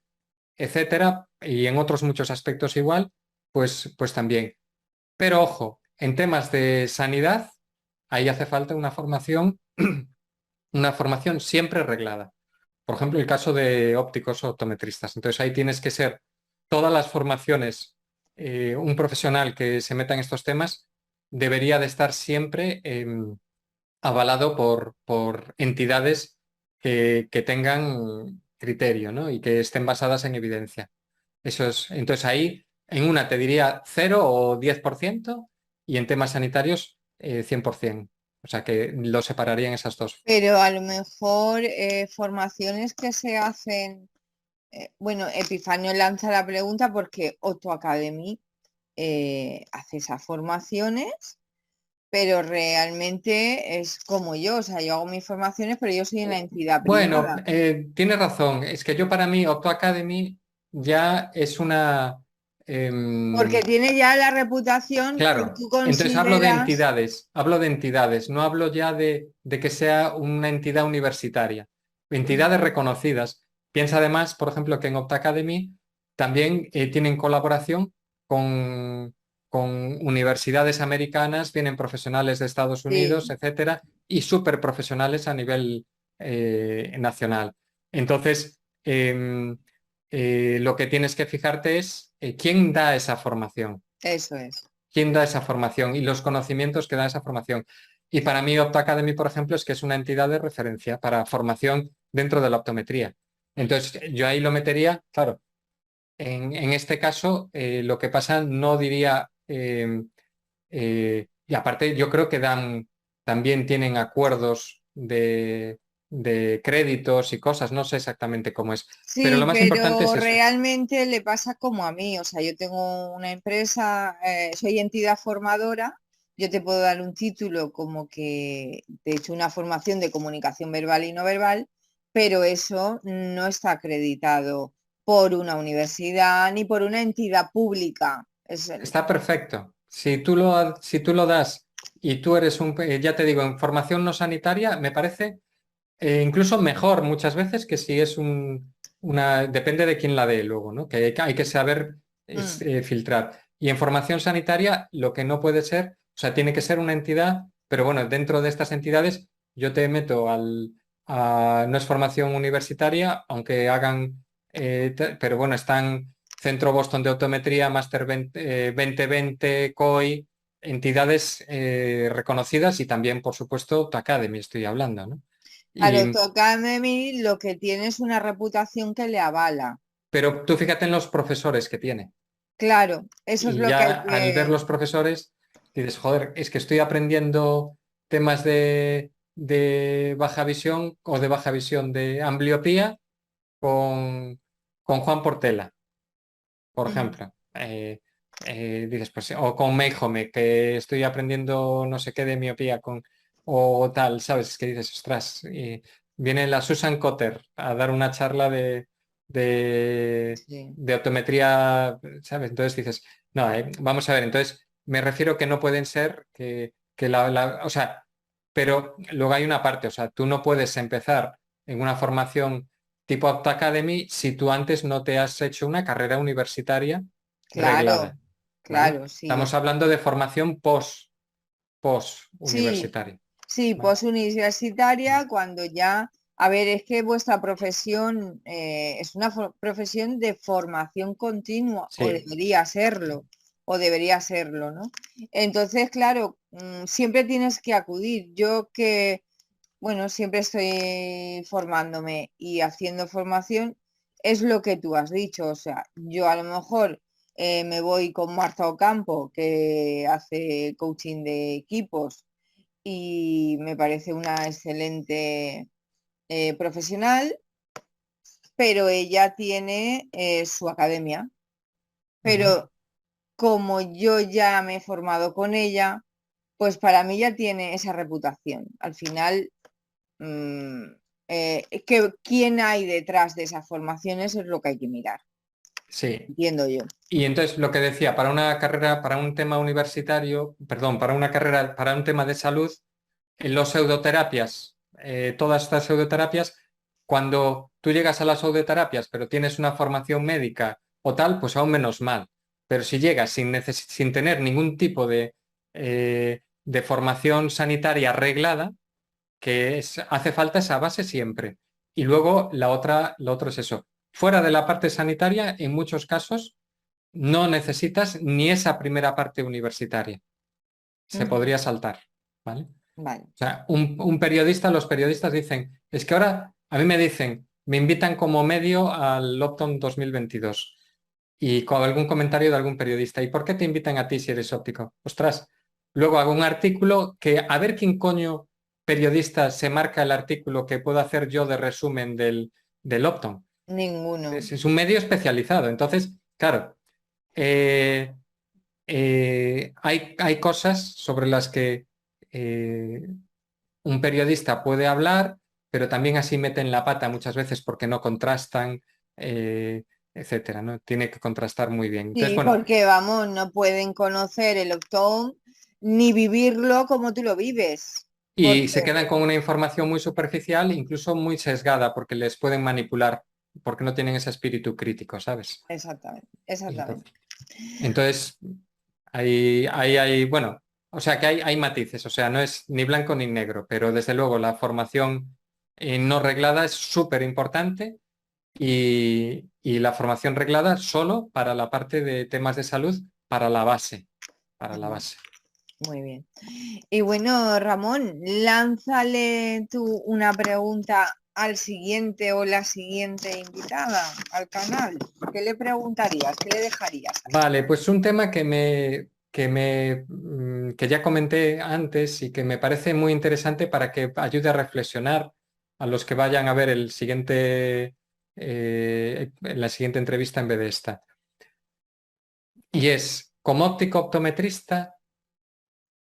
etcétera, y en otros muchos aspectos igual, pues también. Pero ojo, en temas de sanidad, ahí hace falta una formación siempre reglada. Por ejemplo, el caso de ópticos o optometristas. Entonces ahí tienes que ser todas las formaciones, un profesional que se meta en estos temas debería de estar siempre avalado por entidades que tengan criterio, ¿no? Y que estén basadas en evidencia. Entonces ahí en una te diría 0 o 10% y en temas sanitarios 100%. O sea que lo separaría en esas dos. Pero a lo mejor formaciones que se hacen, bueno, Epifanio lanza la pregunta porque Otto Academy hace esas formaciones, pero realmente es como yo, o sea, yo hago mis formaciones, pero yo soy en la entidad Bueno, privada. tienes razón. Es que yo para mí Octo Academy ya es una... Porque em, tiene ya la reputación que claro, tú entonces consideras. hablo de entidades, no hablo ya de que sea una entidad universitaria. Entidades reconocidas. Piensa además, por ejemplo, que en Octo Academy también tienen colaboración con, con universidades americanas, vienen profesionales de Estados Unidos, Sí, etcétera, y súper profesionales a nivel nacional. Entonces, lo que tienes que fijarte es quién da esa formación, eso es. quién da esa formación y los conocimientos que da esa formación. Y para mí Opto Academy, por ejemplo, es que es una entidad de referencia para formación dentro de la optometría. Entonces, yo ahí lo metería, claro, en este caso, lo que pasa no diría, y aparte yo creo que también tienen acuerdos de créditos y cosas, no sé exactamente cómo es, pero lo Sí, más importante es pero eso. realmente le pasa como a mí. O sea, yo tengo una empresa, soy entidad formadora, yo te puedo dar un título como que te he hecho una formación de comunicación verbal y no verbal, pero eso no está acreditado por una universidad ni por una entidad pública. Está perfecto. Si tú lo das y tú eres ya te digo, en formación no sanitaria, me parece incluso mejor muchas veces que si es depende de quién la dé luego, ¿no? Que hay que saber Mm, filtrar. Y en formación sanitaria lo que no puede ser, o sea, tiene que ser una entidad, pero bueno, dentro de estas entidades yo te meto no es formación universitaria, aunque hagan, pero bueno, están Centro Boston de Optometría, Máster 2020, COI, entidades reconocidas y también, por supuesto, Opto Academy estoy hablando, ¿no? claro, Y, Tocame a mí lo que tiene es una reputación que le avala. pero tú fíjate en los profesores que tiene. Claro, eso es Y lo que hay ya al ver que... los profesores, dices, joder, es que estoy aprendiendo temas de baja visión o de baja visión de ambliopía con, con Juan Portela, por Mm, ejemplo. Dices, pues, o con Meijome, que estoy aprendiendo no sé qué de miopía o tal, ¿sabes? Es que dices, ostras, viene la Susan Cotter a dar una charla de, sí. de optometría, ¿sabes? Entonces dices, no, vamos a ver, entonces me refiero que no pueden ser que o sea, pero luego hay una parte, o sea, tú no puedes empezar en una formación tipo Opta Academy si tú antes no te has hecho una carrera universitaria Claro, reglada, ¿vale? claro, sí. Estamos hablando de formación post Sí, universitaria, sí, ¿vale? posuniversitaria, cuando ya, a ver, es que vuestra profesión es una profesión de formación continua, Sí, o debería serlo, ¿no? Entonces, claro, siempre tienes que acudir. Yo que, bueno, siempre estoy formándome y haciendo formación, es lo que tú has dicho, o sea, yo a lo mejor me voy con Marta Ocampo, que hace coaching de equipos y me parece una excelente profesional, pero ella tiene su academia. ujú, Pero como yo ya me he formado con ella, pues para mí ya tiene esa reputación. Al final, mm, quién hay detrás de esas formaciones es lo que hay que mirar, sí. entiendo yo. Y entonces lo que decía, para una carrera, para un tema universitario, perdón, para una carrera, para un tema de salud, en los pseudoterapias, todas estas pseudoterapias, cuando tú llegas a las pseudoterapias, pero tienes una formación médica o tal, pues aún menos mal. Pero si llegas sin tener ningún tipo de formación sanitaria reglada, hace falta esa base siempre. Y luego lo otro es eso. Fuera de la parte sanitaria, en muchos casos, no necesitas ni esa primera parte universitaria. Se Ujú. podría saltar, ¿vale? Vale. O sea, un periodista, los periodistas dicen, es que ahora a mí me dicen, me invitan como medio al Opton 2022 y con algún comentario de algún periodista, ¿y por qué te invitan a ti si eres óptico? Ostras, luego hago un artículo que a ver quién coño periodista se marca el artículo que puedo hacer yo de resumen del Opton. Ninguno. Es un medio especializado. Entonces, claro, eh, hay cosas sobre las que eh, un periodista puede hablar, pero también así meten la pata muchas veces porque no contrastan, etcétera, ¿no? Tiene que contrastar muy bien. Entonces, Sí, bueno, porque vamos, no pueden conocer el Octón ni vivirlo como tú lo vives. y se Porque, quedan con una información muy superficial, incluso muy sesgada, porque les pueden manipular, porque no tienen ese espíritu crítico, ¿sabes? exactamente, Entonces, exactamente. entonces bueno, o sea que hay matices, o sea, no es ni blanco ni negro, pero desde luego la formación no reglada es súper importante y la formación reglada solo para la parte de temas de salud, para la base, para la Ujú. base. Muy bien. Y bueno, Ramón, lánzale tú una pregunta al siguiente o la siguiente invitada al canal. ¿Qué le preguntarías? ¿Qué le dejarías? Vale, pues un tema que ya comenté antes y que me parece muy interesante para que ayude a reflexionar a los que vayan a ver la siguiente entrevista en vez de esta. Y es, como óptico optometrista,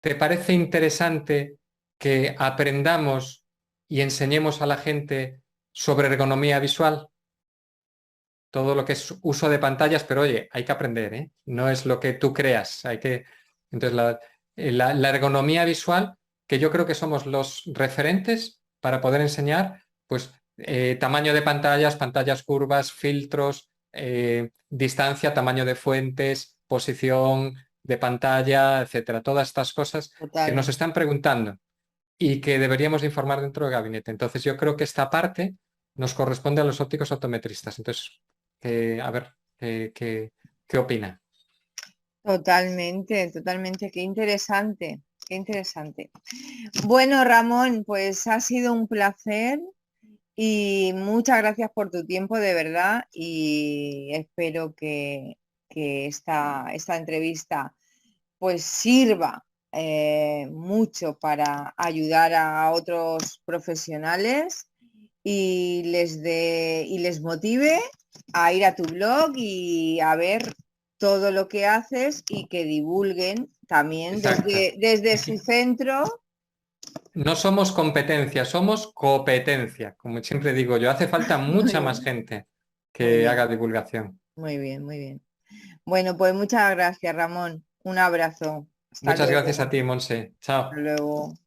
¿te parece interesante que aprendamos y enseñemos a la gente sobre ergonomía visual? Todo lo que es uso de pantallas, pero oye, hay que aprender, ¿eh? No es lo que tú creas, hay que... Entonces, la ergonomía visual, que yo creo que somos los referentes para poder enseñar pues tamaño de pantallas, pantallas curvas, filtros, distancia, tamaño de fuentes, posición de pantalla, etcétera. Todas estas cosas que nos Totalmente. están preguntando y que deberíamos de informar dentro del gabinete. Entonces, yo creo que esta parte nos corresponde a los ópticos optometristas. Entonces, a ver, ¿qué opina? Totalmente, totalmente. Qué interesante, qué interesante. Bueno, Ramón, pues ha sido un placer y muchas gracias por tu tiempo, de verdad, y espero que esta entrevista pues sirva mucho para ayudar a otros profesionales y les motive a ir a tu blog y a ver todo lo que haces y que divulguen también Exacto. desde su Aquí centro. no somos competencia, somos competencia. Como siempre digo yo, hace falta Muy mucha más bien, gente muy que haga bien, divulgación. muy bien, muy bien. Bueno, pues muchas gracias, Ramón. Un abrazo. Hasta Muchas gracias luego. a ti, Monse. Hasta Chao. luego.